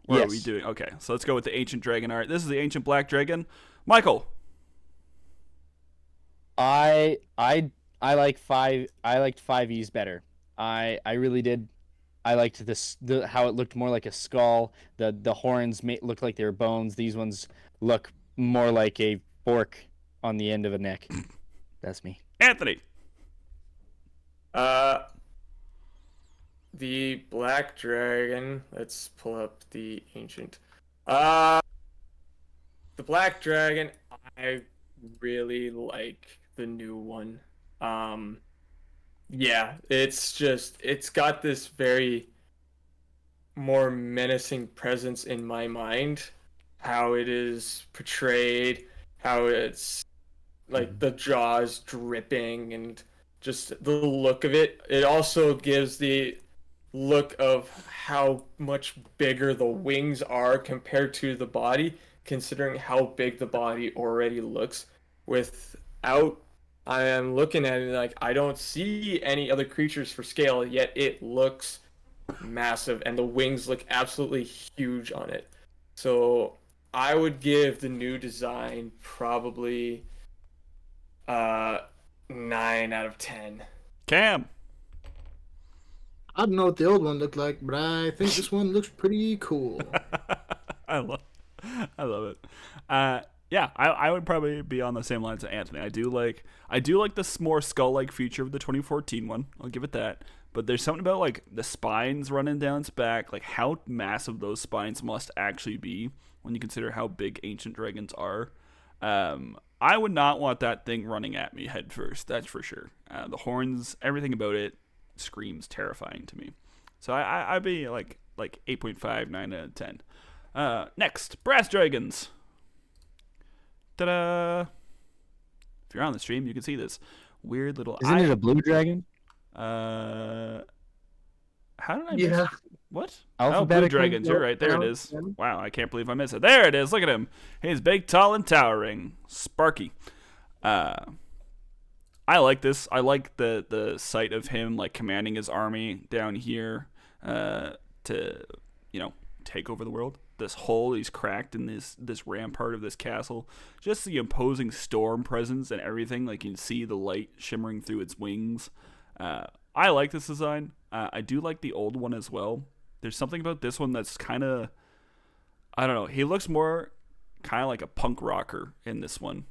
What are we doing? Okay, so let's go with the ancient dragon art. This is the ancient black dragon. Michael. I like five. I liked 5E's better. I really did. I liked how it looked more like a skull. The horns looked like they were bones. These ones look more like a fork on the end of a neck. That's me. Anthony. The black dragon. Let's pull up the ancient. The black dragon. I really like the new one. Yeah, it's got this very more menacing presence in my mind. How it is portrayed, how it's like the jaws dripping and just the look of it. It also gives the look of how much bigger the wings are compared to the body, considering how big the body already looks. Without, I am looking at it like I don't see any other creatures for scale, yet it looks massive and the wings look absolutely huge on it. So I would give the new design probably 9 out of 10. Cam. I don't know what the old one looked like, but I think this one looks pretty cool. I love it. Yeah, I would probably be on the same lines as Anthony. I do like this more skull-like feature of the 2014 one. I'll give it that. But there's something about like the spines running down its back, like how massive those spines must actually be when you consider how big ancient dragons are. I would not want that thing running at me head first. That's for sure. The horns, everything about it screams terrifying to me. So I'd be like 8.5, 9 out of 10. Next, brass dragons. Ta-da! If you're on the stream, you can see this weird little. Isn't it a blue dragon? How did I miss Yeah. it? What? Oh, blue dragons. You're right. There it is. Wow, I can't believe I missed it. There it is. Look at him. He's big, tall, and towering. Sparky. I like this. I like the sight of him like commanding his army down here to take over the world. This hole he's cracked in this rampart of this castle. Just the imposing storm presence and everything. Like you can see the light shimmering through its wings. I like this design. I do like the old one as well. There's something about this one that's kind of, I don't know. He looks more kind of like a punk rocker in this one.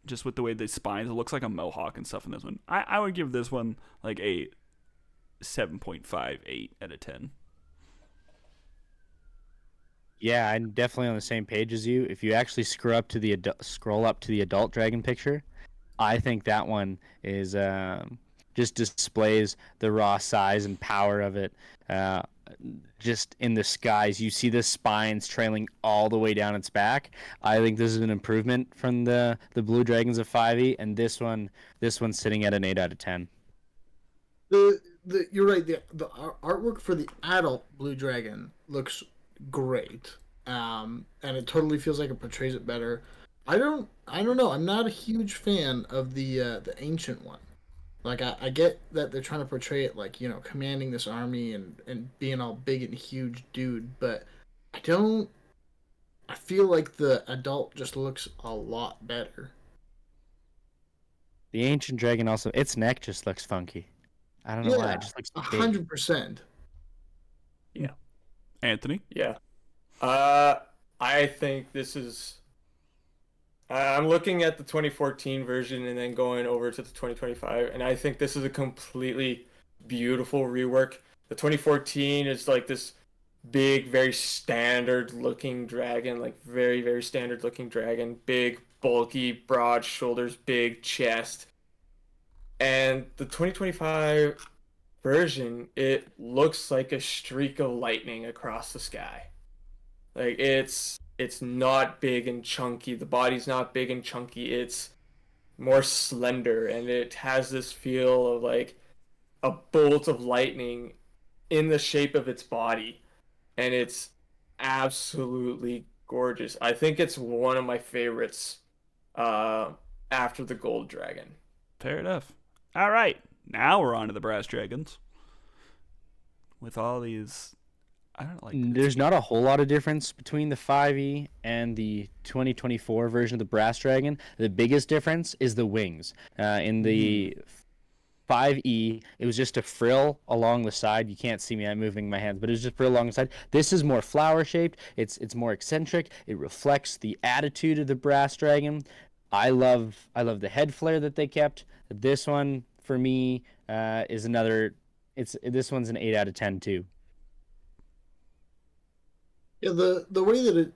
Just with the way the spines, it looks like a mohawk and stuff in this one. I would give this one like a 7.58 out of 10. Yeah, I'm definitely on the same page as you. If you actually scroll up to the adult dragon picture, I think that one is just displays the raw size and power of it. Just in the skies, you see the spines trailing all the way down its back. I think this is an improvement from the blue dragons of 5e, and this one's sitting at an 8 out of 10. You're right. The artwork for the adult blue dragon looks great, and it totally feels like it portrays it better. I don't know. I'm not a huge fan of the ancient one. Like I get that they're trying to portray it like commanding this army and being all big and huge dude, but I feel like the adult just looks a lot better. The ancient dragon also, its neck just looks funky. I don't know why. It just looks big. 100%. Yeah. Anthony? Yeah. I think this is. I'm looking at the 2014 version and then going over to the 2025, and I think this is a completely beautiful rework. The 2014 is like this big, very standard looking dragon, like very, very standard looking dragon. Big, bulky, broad shoulders, big chest. And the 2025 version, it looks like a streak of lightning across the sky. Like it's not big and chunky. The body's not big and chunky. It's more slender, and it has this feel of like a bolt of lightning in the shape of its body, and it's absolutely gorgeous. I think it's one of my favorites after the gold dragon. Fair enough. All right, now we're on to the brass dragons. With all these, I don't like. There's not a whole lot of difference between the 5e and the 2024 version of the brass dragon. The biggest difference is the wings. In the 5e, it was just a frill along the side. You can't see me, I'm moving my hands, but it was just frill along the side. This is more flower shaped. It's more eccentric. It reflects the attitude of the brass dragon. I love the head flare that they kept. This one for me is another. This one's an 8 out of 10 too. Yeah, the way that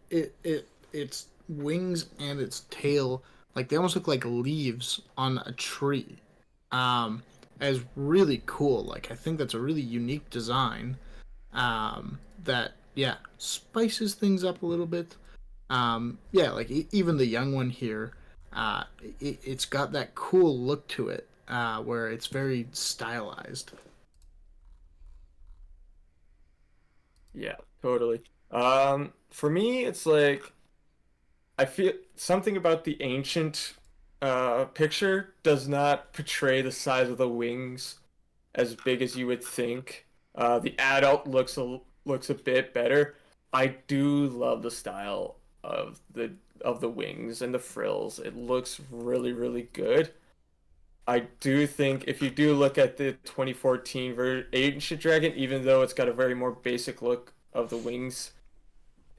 its wings and its tail, like they almost look like leaves on a tree, um, is really cool. Like I think that's a really unique design, that yeah spices things up a little bit. Yeah, like even the young one here, it's got that cool look to it, where it's very stylized. Yeah, totally. For me, it's like I feel something about the ancient picture does not portray the size of the wings as big as you would think. The adult looks a bit better. I do love the style of the wings and the frills. It looks really, really good. I do think if you do look at the 2014 Ancient Dragon, even though it's got a very more basic look of the wings,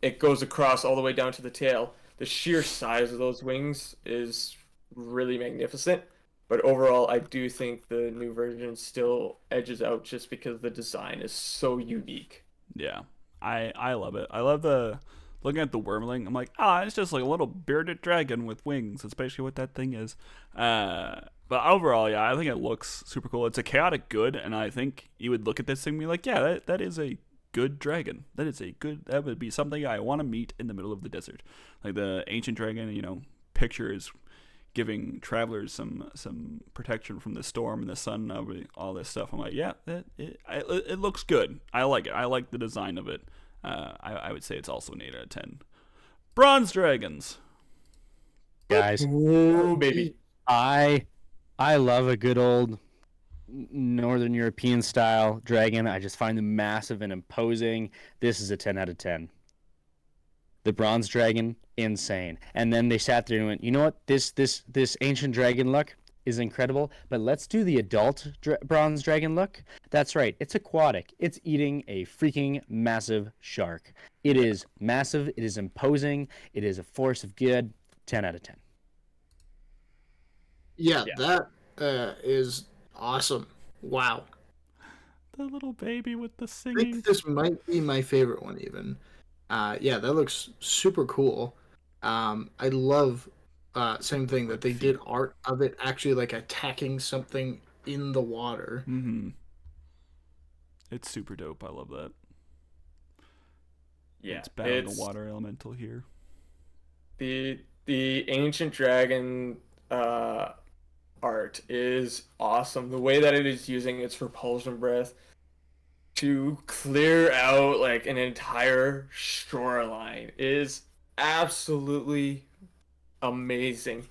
it goes across all the way down to the tail. The sheer size of those wings is really magnificent. But overall, I do think the new version still edges out just because the design is so unique. Yeah, I love it. I love the looking at the wormling. I'm like, ah, it's just like a little bearded dragon with wings. That's basically what that thing is. But overall, yeah, I think it looks super cool. It's a chaotic good, and I think you would look at this thing and be like, yeah, that is a good dragon. That would be something I want to meet in the middle of the desert. Like the ancient dragon, picture is giving travelers some protection from the storm and the sun, all this stuff. I'm like, yeah, it looks good. I like it. I like the design of it. I would say it's also an 8 out of 10. Bronze dragons. Guys, Ooh, baby. I love a good old Northern European style dragon. I just find them massive and imposing. This is a 10 out of 10. The bronze dragon, insane. And then they sat there and went, you know what? This ancient dragon look is incredible, but let's do the adult bronze dragon look. That's right. It's aquatic. It's eating a freaking massive shark. It is massive. It is imposing. It is a force of good. 10 out of 10. Yeah, that is awesome. Wow. The little baby with the I singing. think this might be my favorite one even. Yeah, that looks super cool. I love same thing that they did art of it actually like attacking something in the water. Mm-hmm. It's super dope. I love that. Yeah, It's battling a water elemental here. the ancient dragon art is awesome. The way that it is using its repulsion breath to clear out like an entire shoreline is absolutely amazing.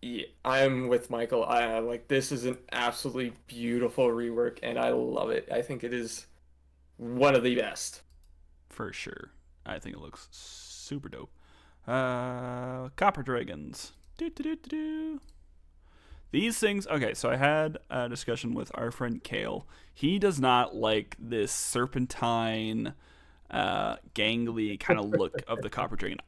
Yeah, I'm with Michael. I like this is an absolutely beautiful rework, and I love it. I think it is one of the best. For sure. I think it looks super dope. Copper dragons. Do. These things, okay, so I had a discussion with our friend Kale. He does not like this serpentine, gangly kind of look of the copper dragon.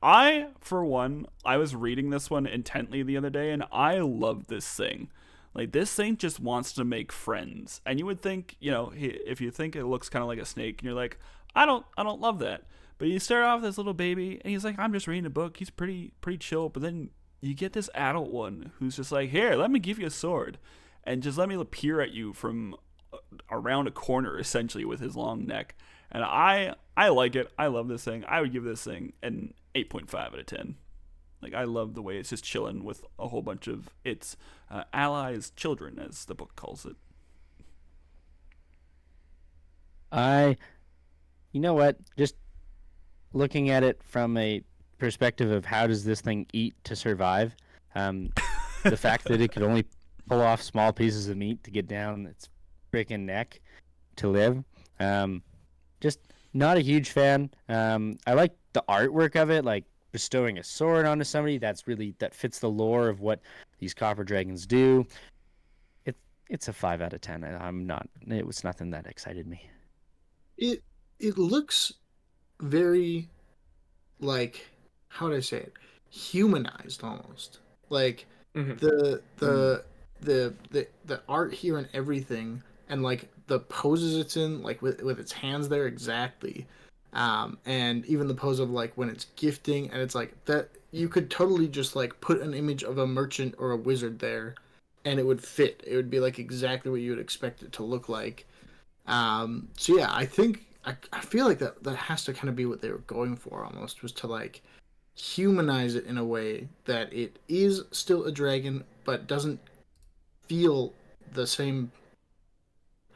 For one, I was reading this one intently the other day, and I love this thing. Like, this thing just wants to make friends. And you would think, if you think it looks kind of like a snake, and you're like, I don't love that. But you start off with this little baby, and he's like, I'm just reading a book. He's pretty chill. But then you get this adult one who's just like, here, let me give you a sword, and just let me peer at you from around a corner, essentially, with his long neck. And I like it. I love this thing. I would give this thing an 8.5 out of 10. Like, I love the way it's just chilling with a whole bunch of its allies' children, as the book calls it. You know what? Just looking at it from a perspective of how does this thing eat to survive, the fact that it could only pull off small pieces of meat to get down its freaking neck to live, just not a huge fan. I like the artwork of it, like bestowing a sword onto somebody. That fits the lore of what these copper dragons do. It's a 5 out of 10. It was nothing that excited me. It looks very, like, how would I say it? humanized almost. Like Mhm. the art here and everything, and like the poses it's in, like with its hands there exactly, and even the pose of like when it's gifting, and it's like that you could totally just like put an image of a merchant or a wizard there, and it would fit. It would be like exactly what you would expect it to look like. So yeah, I think I feel like that has to kind of be what they were going for almost, was to like humanize it in a way that it is still a dragon but doesn't feel the same,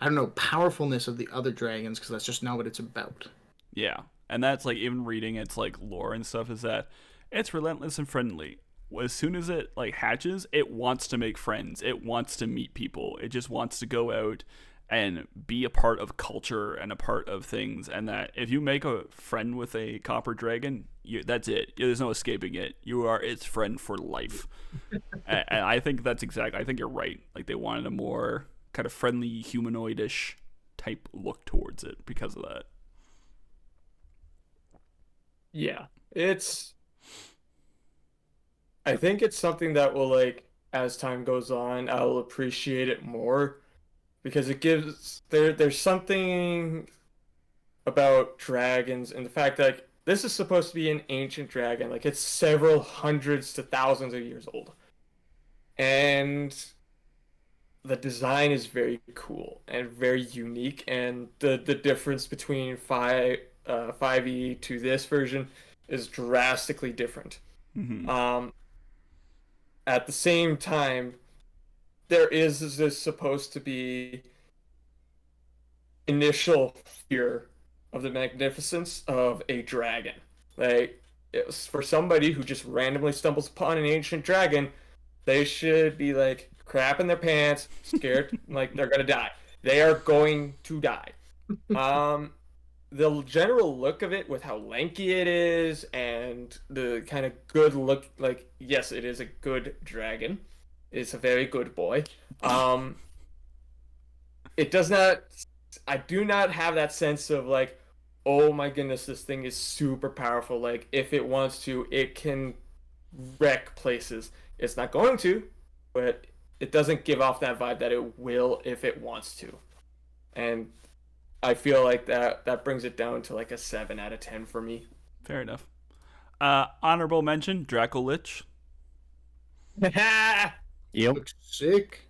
I don't know, powerfulness of the other dragons, because that's just not what it's about. Yeah, and that's like even reading its like lore and stuff is that it's relentless and friendly. As soon as it like hatches, it wants to make friends. It wants to meet people. It just wants to go out and be a part of culture and a part of things. And that if you make a friend with a copper dragon, that's it. There's no escaping it. You are its friend for life. And I think that's exactly. I think you're right. Like they wanted a more kind of friendly, humanoidish type look towards it because of that. Yeah, I think it's something that will, like, as time goes on, I'll appreciate it more because it gives there's something about dragons and the fact that, like, this is supposed to be an ancient dragon, like it's several hundreds to thousands of years old, and the design is very cool and very unique, and the difference between 5e to this version is drastically different. Mm-hmm. Um, at the same time, there is this supposed to be initial fear of the magnificence of a dragon. Like, it's for somebody who just randomly stumbles upon an ancient dragon, they should be like crapping their pants, scared, like they're gonna die. They are going to die. Um, the general look of it with how lanky it is and the kind of good look, like, yes, it is a good dragon. It's a very good boy. Um, it does not, I do not have that sense of like, oh my goodness, this thing is super powerful. Like, if it wants to, it can wreck places. It's not going to, but it doesn't give off that vibe that it will if it wants to. And I feel like that brings it down to like a 7 out of 10 for me. Fair enough. Honorable mention: Draco Lich. Yep. Looks sick.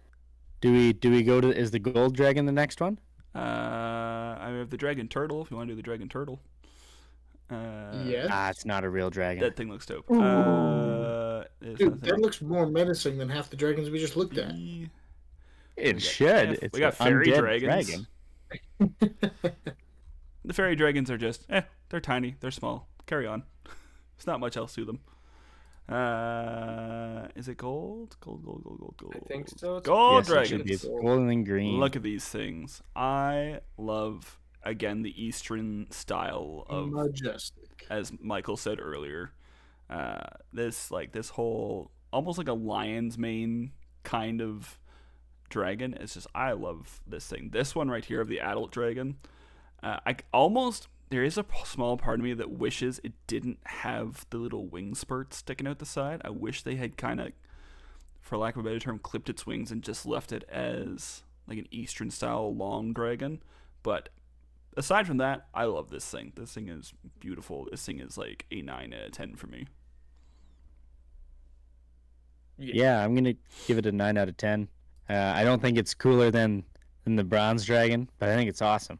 Do we go to, is the gold dragon the next one? I have the dragon turtle. If you want to do the dragon turtle, Yes. It's not a real dragon. that thing looks dope. Dude, that looks more menacing than half the dragons we just looked at. It should. It's we got an fairy undead dragons. dragon. The fairy dragons are just, they're tiny, they're small. Carry on. There's not much else to them. Is it gold? Gold. I think so. Gold Yes, it should be. dragons. It's golden and green. Look at these things. I love, again, the Eastern style of, Majestic. as Michael said earlier, this whole almost like a lion's mane kind of dragon. It's just, I love this thing. This one right here of the adult dragon. There is a small part of me that wishes it didn't have the little wing spurts sticking out the side. I wish they had kind of, for lack of a better term, clipped its wings and just left it as like an Eastern style long dragon. But aside from that, I love this thing. This thing is beautiful. This thing is like a 9 out of 10 for me. Yeah, I'm gonna give it a 9 out of 10. I don't think it's cooler than the bronze dragon, but I think it's awesome.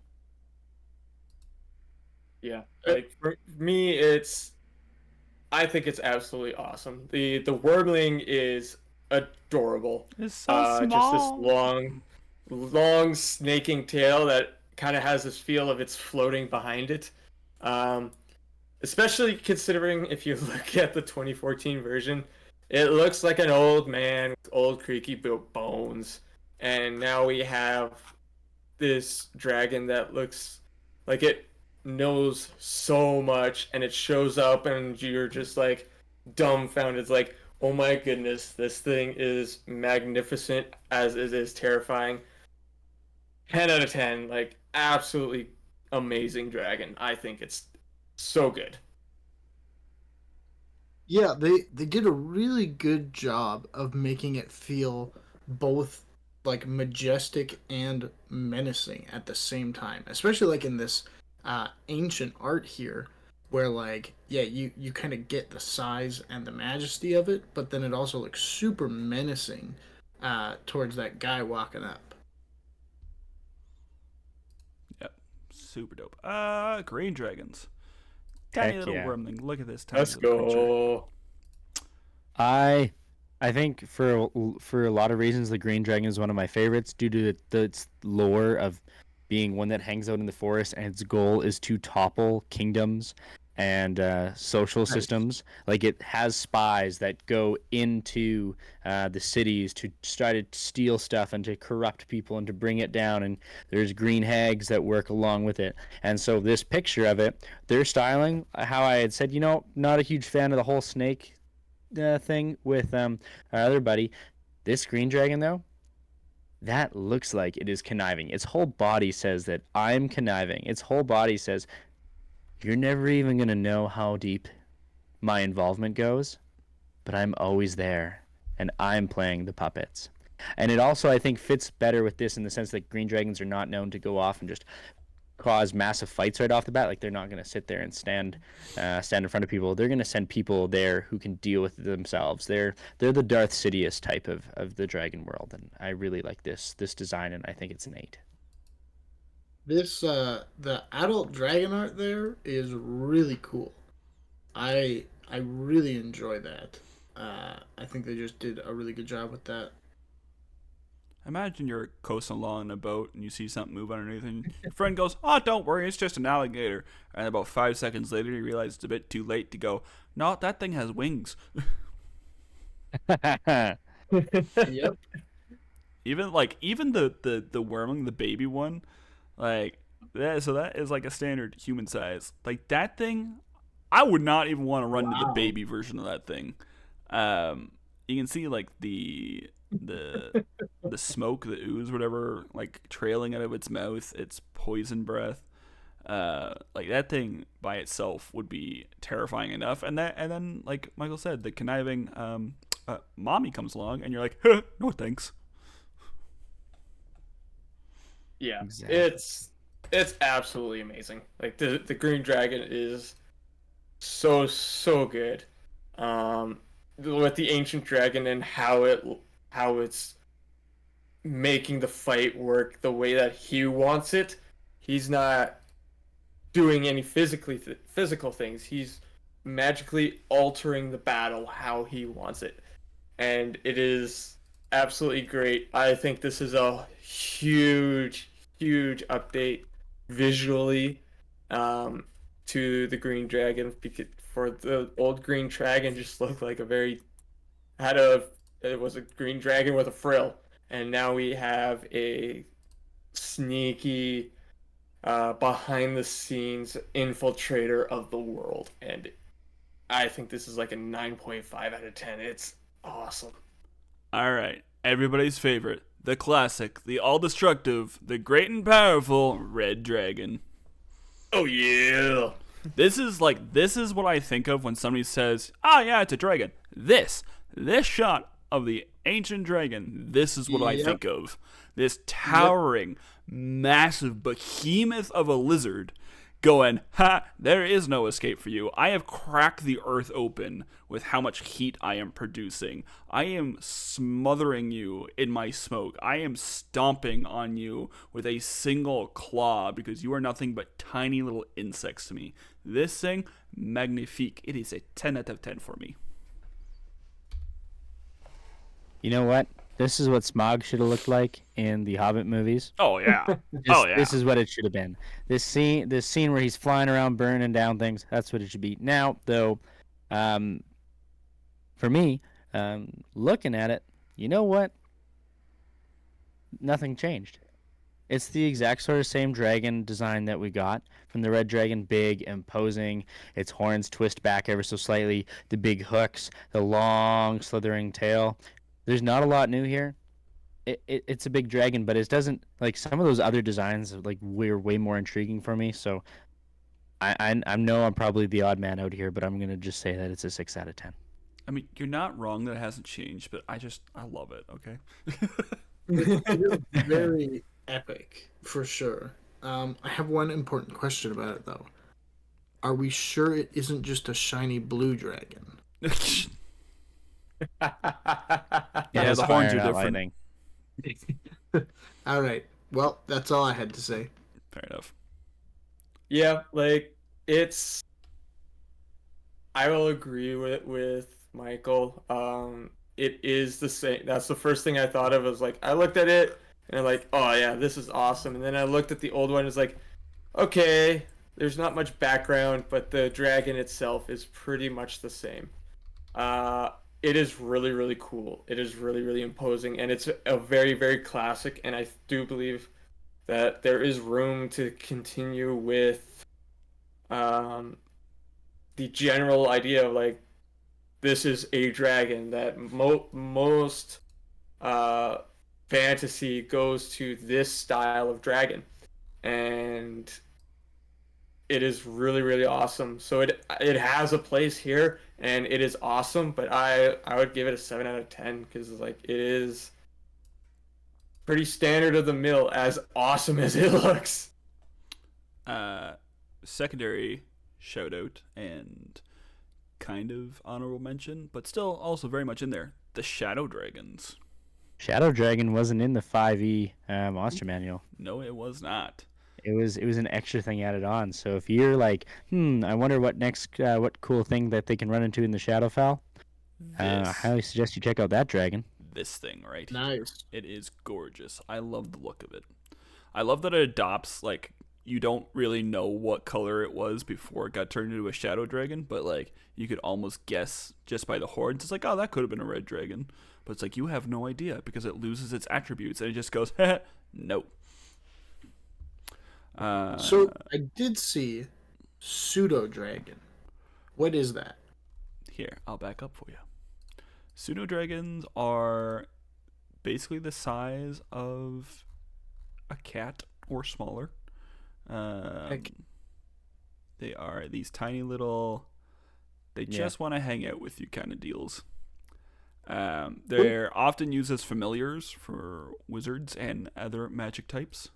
Yeah, like for me, I think it's absolutely awesome. The wordling is adorable. It's so small. Just this long snaking tail that kind of has this feel of it's floating behind it. Especially considering if you look at the 2014 version, it looks like an old man with old creaky bones, and now we have this dragon that looks like it knows so much, and it shows up and you're just like dumbfounded. It's like, oh my goodness, this thing is magnificent as it is terrifying. 10 out of 10, like absolutely amazing dragon. I think it's so good. Yeah, they did a really good job of making it feel both like majestic and menacing at the same time. Especially like in this ancient art here, where like yeah, you kind of get the size and the majesty of it, but then it also looks super menacing towards that guy walking up. Yep, super dope. Green dragons, tiny Heck little yeah. wormling. Look at this tiny Let's little creature. go. I I think for a lot of reasons, the Green Dragon is one of my favorites due to its lore of being one that hangs out in the forest and its goal is to topple kingdoms and social Nice. systems. Like it has spies that go into the cities to try to steal stuff and to corrupt people and to bring it down. And there's green hags that work along with it. And so this picture of it, their styling, how I had said, not a huge fan of the whole snake thing with our other buddy. This green dragon though, that looks like it is conniving. Its whole body says that I'm conniving. Its whole body says you're never even gonna know how deep my involvement goes, but I'm always there, and I'm playing the puppets. And it also, I think, fits better with this in the sense that green dragons are not known to go off and just cause massive fights right off the bat. Like they're not going to sit there and stand in front of people. They're going to send people there who can deal with it themselves. They're the Darth Sidious type of the dragon world, and I really like this design, and I think it's an 8. This the adult dragon art there is really cool. I really enjoy that. I think they just did a really good job with that. Imagine you're coasting along in a boat and you see something move underneath, and your friend goes, "Oh, don't worry, it's just an alligator." And about 5 seconds later, you realize it's a bit too late to go, "No, that thing has wings." Yep. Even the wormling, the baby one, like that. So that is like a standard human size. Like that thing, I would not even want to run into the Wow. baby version of that thing. You can see like the the smoke, the ooze, whatever, like trailing out of its mouth, its poison breath. Like that thing by itself would be terrifying enough, and then like Michael said, the conniving mommy comes along, and you're like, no thanks. Yeah, Exactly. it's absolutely amazing. Like the green dragon is so good. With the ancient dragon and how it's making the fight work the way that he wants it. He's not doing any physical things. He's magically altering the battle how he wants it, and it is absolutely great. I think this is a huge update visually um, to the Green Dragon because for the old Green Dragon just looked like a very had a it was a green dragon with a frill, and now we have a sneaky behind the scenes infiltrator of the world, and I think this is like a 9.5 out of 10. It's awesome. All right, everybody's favorite, the classic, the all-destructive, the great and powerful red dragon. Oh yeah. This is what I think of when somebody says, "Ah, yeah, it's a dragon." This shot of the ancient dragon. This is what I Yep. think of. This Yep. towering, massive behemoth of a lizard, going, "Ha! There is no escape for you. I have cracked the earth open with how much heat I am producing. I am smothering you in my smoke. I am stomping on you with a single claw because you are nothing but tiny little insects to me." This thing, magnifique. It is a 10 out of 10 for me. You know what? This is what Smog should have looked like in the Hobbit movies. Oh yeah. This, Oh yeah. this is what it should have been. This scene where he's flying around burning down things. That's what it should be. Now, though, um, for me, looking at it, you know what? Nothing changed. It's the exact sort of same dragon design that we got from the red dragon, big, imposing. Its horns twist back ever so slightly. The big hooks, the long, slithering tail. There's not a lot new here. It's a big dragon, but it doesn't like some of those other designs. Like were way more intriguing for me. So I know I'm probably the odd man out here, but I'm gonna just say that it's a 6 out of 10. I mean, you're not wrong that it hasn't changed, but I love it. Okay. It is very epic for sure. I have one important question about it though. Are we sure it isn't just a shiny blue dragon? Yeah, That's the horns fire, are not different. lightning. All right. Well, that's all I had to say. Fair enough. Yeah, like it's. I will agree with Michael. It is the same. That's the first thing I thought of. Was like I looked at it and I'm like, oh yeah, this is awesome. And then I looked at the old one. It's like, okay, there's not much background, but the dragon itself is pretty much the same. It is really, really cool. It is really, really imposing, and it's a very, very classic. And I do believe that there is room to continue with the general idea of like this is a dragon that most uh, fantasy goes to this style of dragon, and it is really, really awesome. So it has a place here, and it is awesome. But I would give it a 7 out of 10 because like it is pretty standard of the mill, as awesome as it looks. Secondary shout out and kind of honorable mention, but still also very much in there. The Shadow Dragons. Shadow Dragon wasn't in the 5e monster manual. No, it was not. It was an extra thing added on. So if you're like, I wonder what cool thing that they can run into in the Shadowfell, I highly suggest you check out that dragon. This thing right here. Nice. It is gorgeous. I love the look of it. I love that it adopts, like, you don't really know what color it was before it got turned into a shadow dragon, but like you could almost guess just by the horns. It's like, oh, that could have been a red dragon, but it's like you have no idea because it loses its attributes and it just goes, no. So I did see pseudo dragon. What is that? Here, I'll back up for you. Pseudo dragons are basically the size of a cat or smaller. They are these tiny little, they just want to hang out with you kind of deals. They're often used as familiars for wizards and other magic types.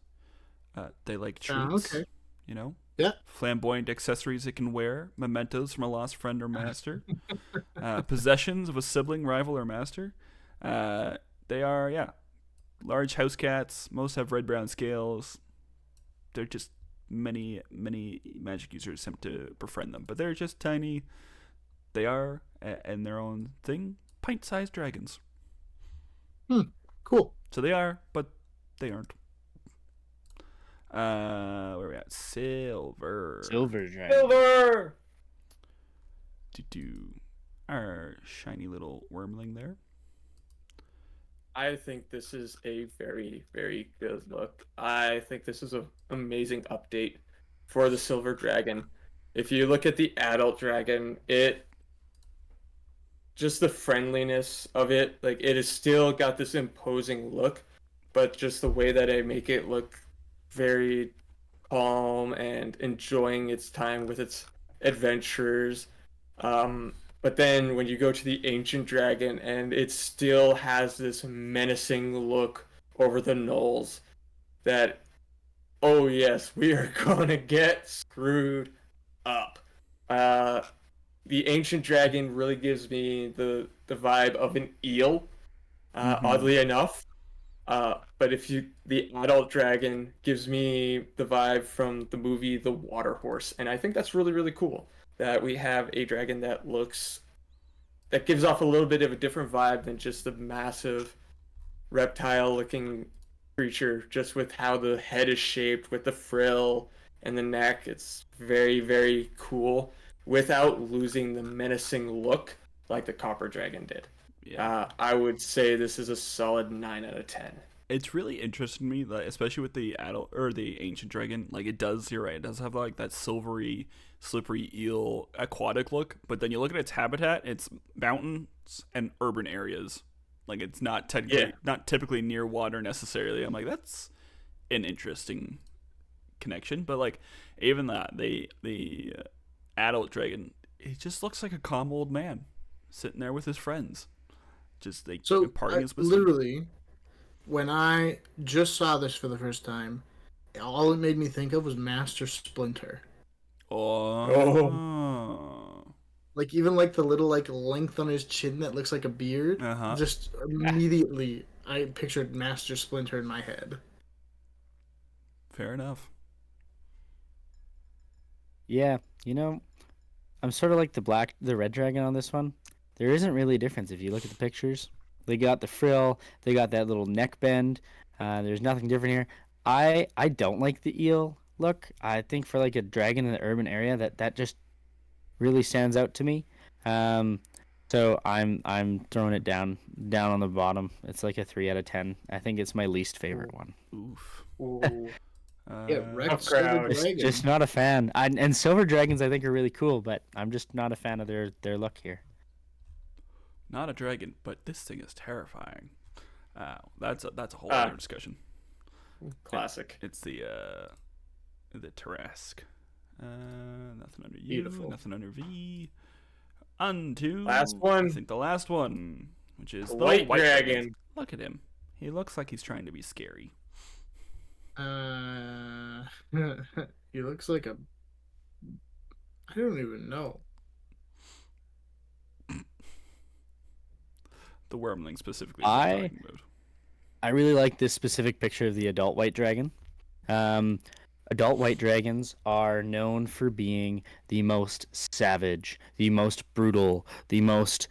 They like treats, okay. you know? Yeah. Flamboyant accessories it can wear, mementos from a lost friend or master, possessions of a sibling, rival, or master. They are, large house cats. Most have red-brown scales. They're just many magic users attempt to befriend them, but they're just tiny. They are, in their own thing, pint-sized dragons. Cool. So they are, but they aren't. Where are we at? Silver. Silver dragon. Silver. Our shiny little wormling there. I think this is a very, very good look. I think this is an amazing update for the Silver Dragon. If you look at the adult dragon, just the friendliness of it, like it has still got this imposing look, but just the way that I make it look very calm and enjoying its time with its adventures. But then when you go to the ancient dragon and it still has this menacing look over the knolls that, oh yes, we are going to get screwed up. The ancient dragon really gives me the vibe of an eel, oddly enough. But the adult dragon gives me the vibe from the movie The Water Horse. And I think that's really, really cool that we have a dragon that gives off a little bit of a different vibe than just the massive reptile looking creature, just with how the head is shaped with the frill and the neck. It's very, very cool without losing the menacing look like the copper dragon did. I would say this is a solid 9 out of 10. It's really interesting to me, like, especially with the adult or the ancient dragon. Like you're right, it does have like that silvery, slippery eel aquatic look. But then you look at its habitat, it's mountains and urban areas. Like it's not not typically near water necessarily. I'm like, that's an interesting connection. But like even that, the adult dragon, he just looks like a calm old man sitting there with his friends, just like So imparting his wisdom. literally, when I just saw this for the first time, all it made me think of was Master Splinter. Oh. Like even like the little like length on his chin that looks like a beard. Uh-huh. Just immediately, I pictured Master Splinter in my head. Fair enough. Yeah, you know, I'm sort of like the red dragon on this one. There isn't really a difference if you look at the pictures. They got the frill, they got that little neck bend. There's nothing different here. I don't like the eel look. I think for like a dragon in the urban area, that just really stands out to me. Um, so I'm throwing it down on the bottom. It's like a 3 out of 10. I think it's my least favorite one. Oof. Ooh. Yeah, Uh, wrecked Tough Silver crowd. Dragon. Just not a fan. And silver dragons I think are really cool, but I'm just not a fan of their look here. not a dragon, but this thing is terrifying. That's a whole Ah. other discussion. Classic. It's the Tarrasque. Nothing under U. Beautiful. Nothing under V. Onto Last one. I think the last one, which is the White white dragon. Look at him. He looks like he's trying to be scary. He looks like a. I don't even know. The wormling specifically. is I- what I'm talking about. I really like this specific picture of the adult white dragon. Adult white dragons are known for being the most savage, the most brutal, the most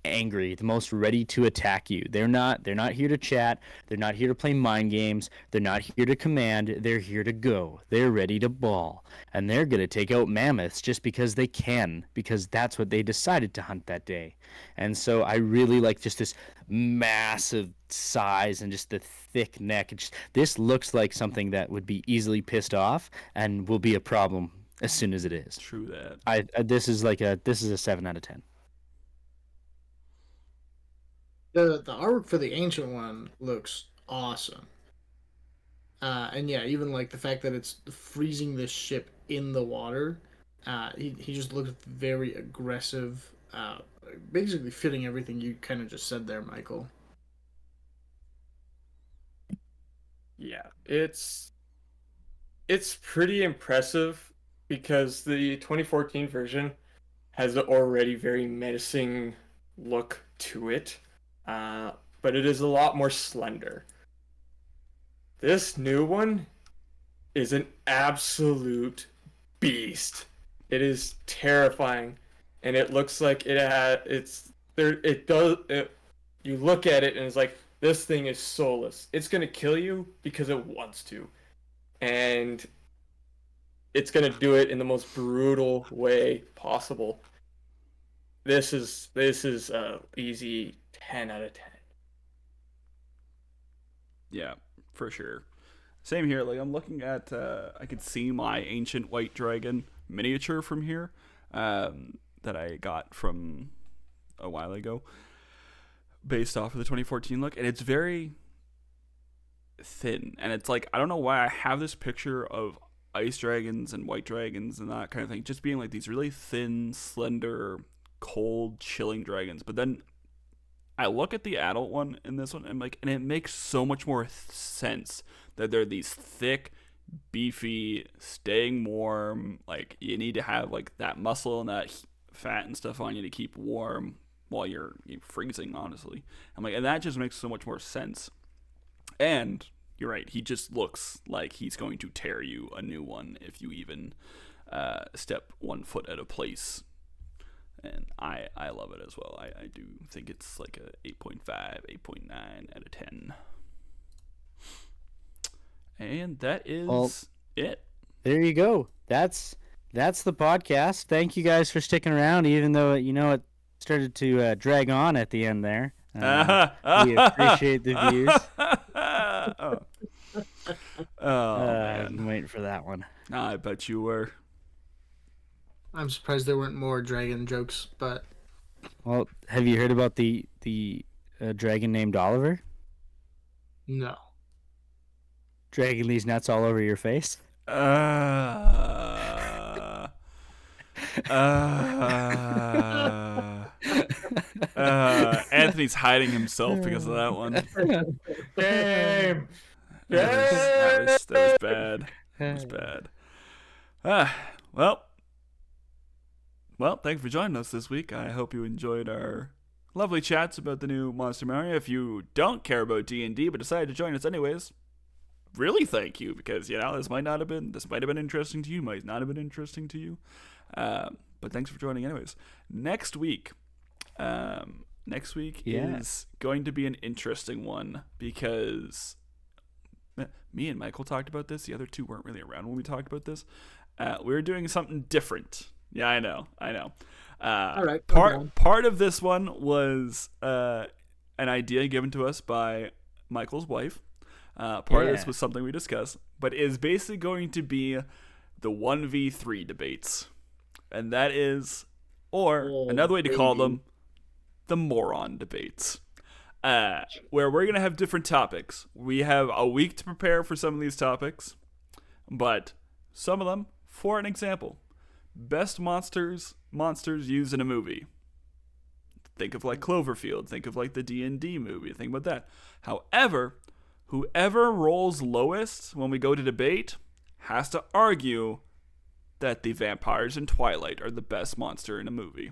angry, the most ready to attack you. They're not here to chat, they're not here to play mind games, they're not here to command, they're here to go. They're ready to ball. And they're going to take out mammoths just because they can, because that's what they decided to hunt that day. And so I really like just this massive size and just the thick neck. This looks like something that would be easily pissed off and will be a problem as soon as it is. True that. This is a 7 out of 10. The artwork for the ancient one looks awesome. And yeah, even like the fact that it's freezing this ship in the water. He just looks very aggressive. Basically fitting everything you kind of just said there, Michael. Yeah, it's pretty impressive because the 2014 version has an already very menacing look to it, but it is a lot more slender. This new one is an absolute beast. It is terrifying, and it looks like it's there. It does. You look at it and it's like, this thing is soulless. It's gonna kill you because it wants to, and it's gonna do it in the most brutal way possible. This is easy 10 out of 10. Yeah, for sure. Same here. Like I'm looking at, I could see my ancient white dragon miniature from here, that I got from a while ago, based off of the 2014 look, and it's very thin. And it's like, I don't know why I have this picture of ice dragons and white dragons and that kind of thing, just being like these really thin, slender, cold, chilling dragons. But then I look at the adult one in this one, and like, and it makes so much more sense that they're these thick, beefy, staying warm. Like you need to have like that muscle and that fat and stuff on you to keep warm while you're freezing. Honestly, I'm like, and that just makes so much more sense. And you're right, he just looks like he's going to tear you a new one if you even step 1 foot at a place. And I love it as well. I do think it's like a 8.5, 8.9 out of 10. And that is it. There you go. That's the podcast. Thank you guys for sticking around, even though it started to drag on at the end there. We appreciate the views. Man. I'm waiting for that one. I bet you were. I'm surprised there weren't more dragon jokes, but Well, have you heard about the dragon named Oliver? no. dragging these nuts all over your face? Anthony's hiding himself because of that one. Game. That was bad. That was bad. Well, thank you for joining us this week. I hope you enjoyed our lovely chats about the new Monster Mario. If you don't care about D&D but decided to join us anyways, really thank you, because this might have been interesting to you, might not have been interesting to you. But thanks for joining anyways. Next week is going to be an interesting one, because me and Michael talked about this. The other two weren't really around when we talked about this. We were doing something different. Yeah, I know. All right. Part of this one was an idea given to us by Michael's wife. Part of this was something we discussed, but is basically going to be the 1v3 debates. And that is, another way to call them, the moron debates. Where we're going to have different topics. We have a week to prepare for some of these topics, but some of them, for an example, best monsters used in a movie. Think of like Cloverfield. Think of like the D&D movie. Think about that. However, whoever rolls lowest when we go to debate has to argue that the vampires in Twilight are the best monster in a movie.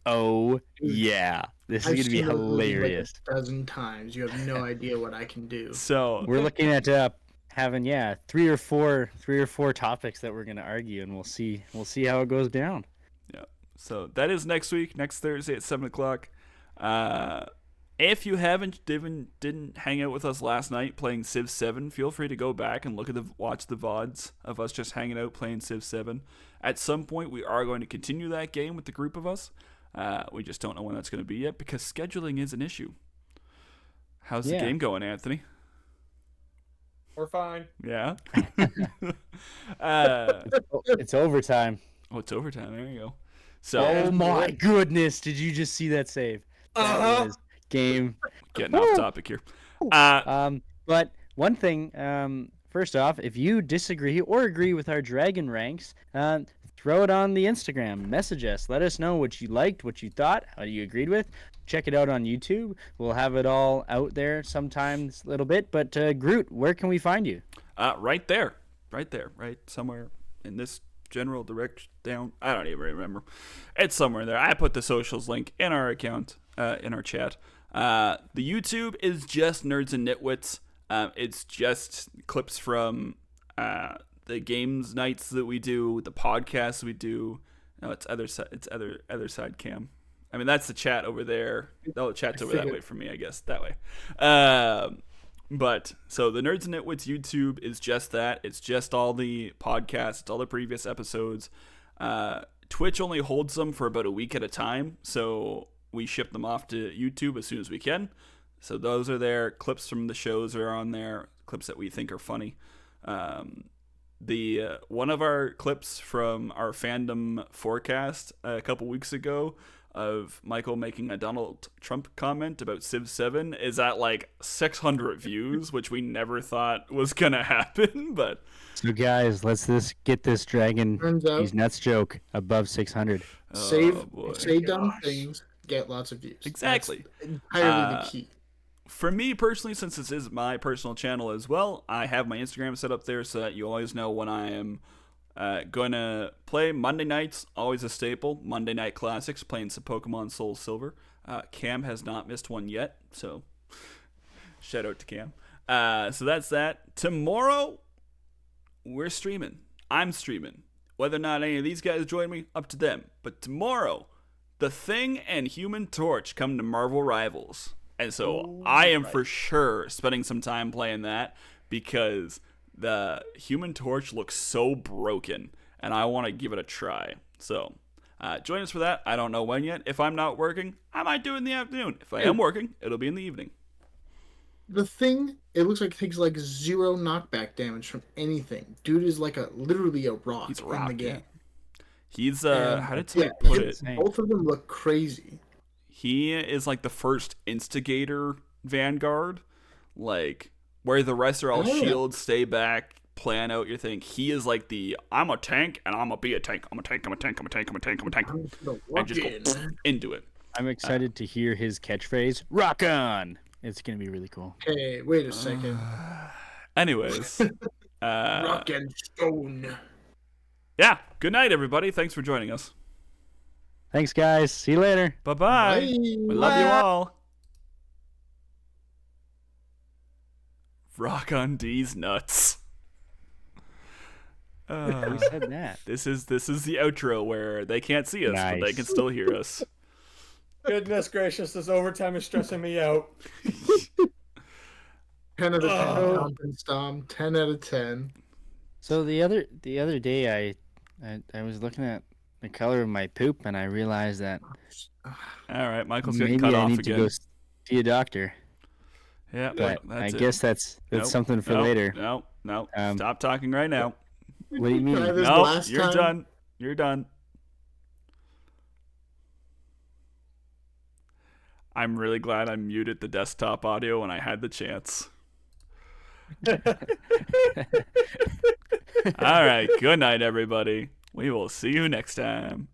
Oh, yeah. This is going to be hilarious. Like a dozen times. You have no idea what I can do. So we're looking at having three or four topics that we're going to argue, and we'll see how it goes down. Yeah. So that is next week, next Thursday at 7:00. If you didn't hang out with us last night playing Civ 7, feel free to go back and watch the VODs of us just hanging out playing Civ 7. At some point, we are going to continue that game with the group of us. We just don't know when that's going to be yet, because scheduling is an issue. How's the game going, Anthony? We're fine. Yeah. It's overtime. Oh, it's overtime. There you go. So. Oh my goodness! Did you just see that save? That was game. Getting off topic here. But one thing. First off, if you disagree or agree with our dragon ranks, throw it on the Instagram. Message us. Let us know what you liked, what you thought, how you agreed with. Check it out on YouTube. We'll have it all out there sometime this little bit. But Groot, where can we find you? Right there. Right somewhere in this general direction down. I don't even remember. It's somewhere there. I put the socials link in our account, in our chat. The YouTube is just Nerds and Nitwits. It's just clips from the games nights that we do, the podcasts we do. No, it's other side cam. I mean, that's the chat over there. Oh, the chat's over that way for me, I guess. That way. But so the Nerds and Nitwits YouTube is just that. It's just all the podcasts, it's all the previous episodes. Twitch only holds them for about a week at a time, so we ship them off to YouTube as soon as we can. So those are there. Clips from the shows are on there. Clips that we think are funny. The one of our clips from our fandom forecast a couple weeks ago of Michael making a Donald Trump comment about Civ 7 is at like 600 views, which we never thought was gonna happen. But so guys, let's get this dragon these nuts joke above 600. Say dumb things, get lots of views. Exactly. That's entirely the key. For me personally, since this is my personal channel as well, I have my Instagram set up there so that you always know when I am going to play Monday nights, always a staple. Monday Night Classics, playing some Pokemon Soul Silver. Cam has not missed one yet, so shout out to Cam. So that's that. Tomorrow, we're streaming. I'm streaming. Whether or not any of these guys join me, up to them. But tomorrow, The Thing and Human Torch come to Marvel Rivals. And so I am for sure spending some time playing that, because the Human Torch looks so broken, and I want to give it a try. So join us for that. I don't know when yet. If I'm not working, I might do it in the afternoon. If I am working, it'll be in the evening. The Thing, it looks like it takes like 0 knockback damage from anything. Dude is like literally a rock in the game. Yeah. He's how did someone put it? Both of them look crazy. He is like the first instigator Vanguard. Like, where the rest are all Oh, yeah. shields, stay back, plan out your thing. He is like the I'm a tank and I'm gonna be a tank. I'm a tank. I'm a tank. I'm a tank. I'm a tank. I'm a tank. I'm gonna And walk just go in. into it. I'm excited to hear his catchphrase. Rock on! It's gonna be really cool. Okay, wait a second. Anyways, Rock and stone. yeah. Good night, everybody. Thanks for joining us. Thanks, guys. See you later. Bye-bye. Bye. We love you all. Rock on D's nuts. Who said that? This is the outro where they can't see us, but they Nice. can still hear us. Goodness gracious, this overtime is stressing me out. 10 out of 10. Oh. Stomp and Stomp. 10 out of 10. So the other day, I was looking at the color of my poop, and I realized that All right, Michael's getting maybe cut I off need again. to go see a doctor. Yeah, But well, I that's it. guess that's Nope, something for nope, later. No. Um, Stop talking right now. What do you Try mean? this No, last you're time. done. You're done. I'm really glad I muted the desktop audio when I had the chance. All right, good night, everybody. We will see you next time.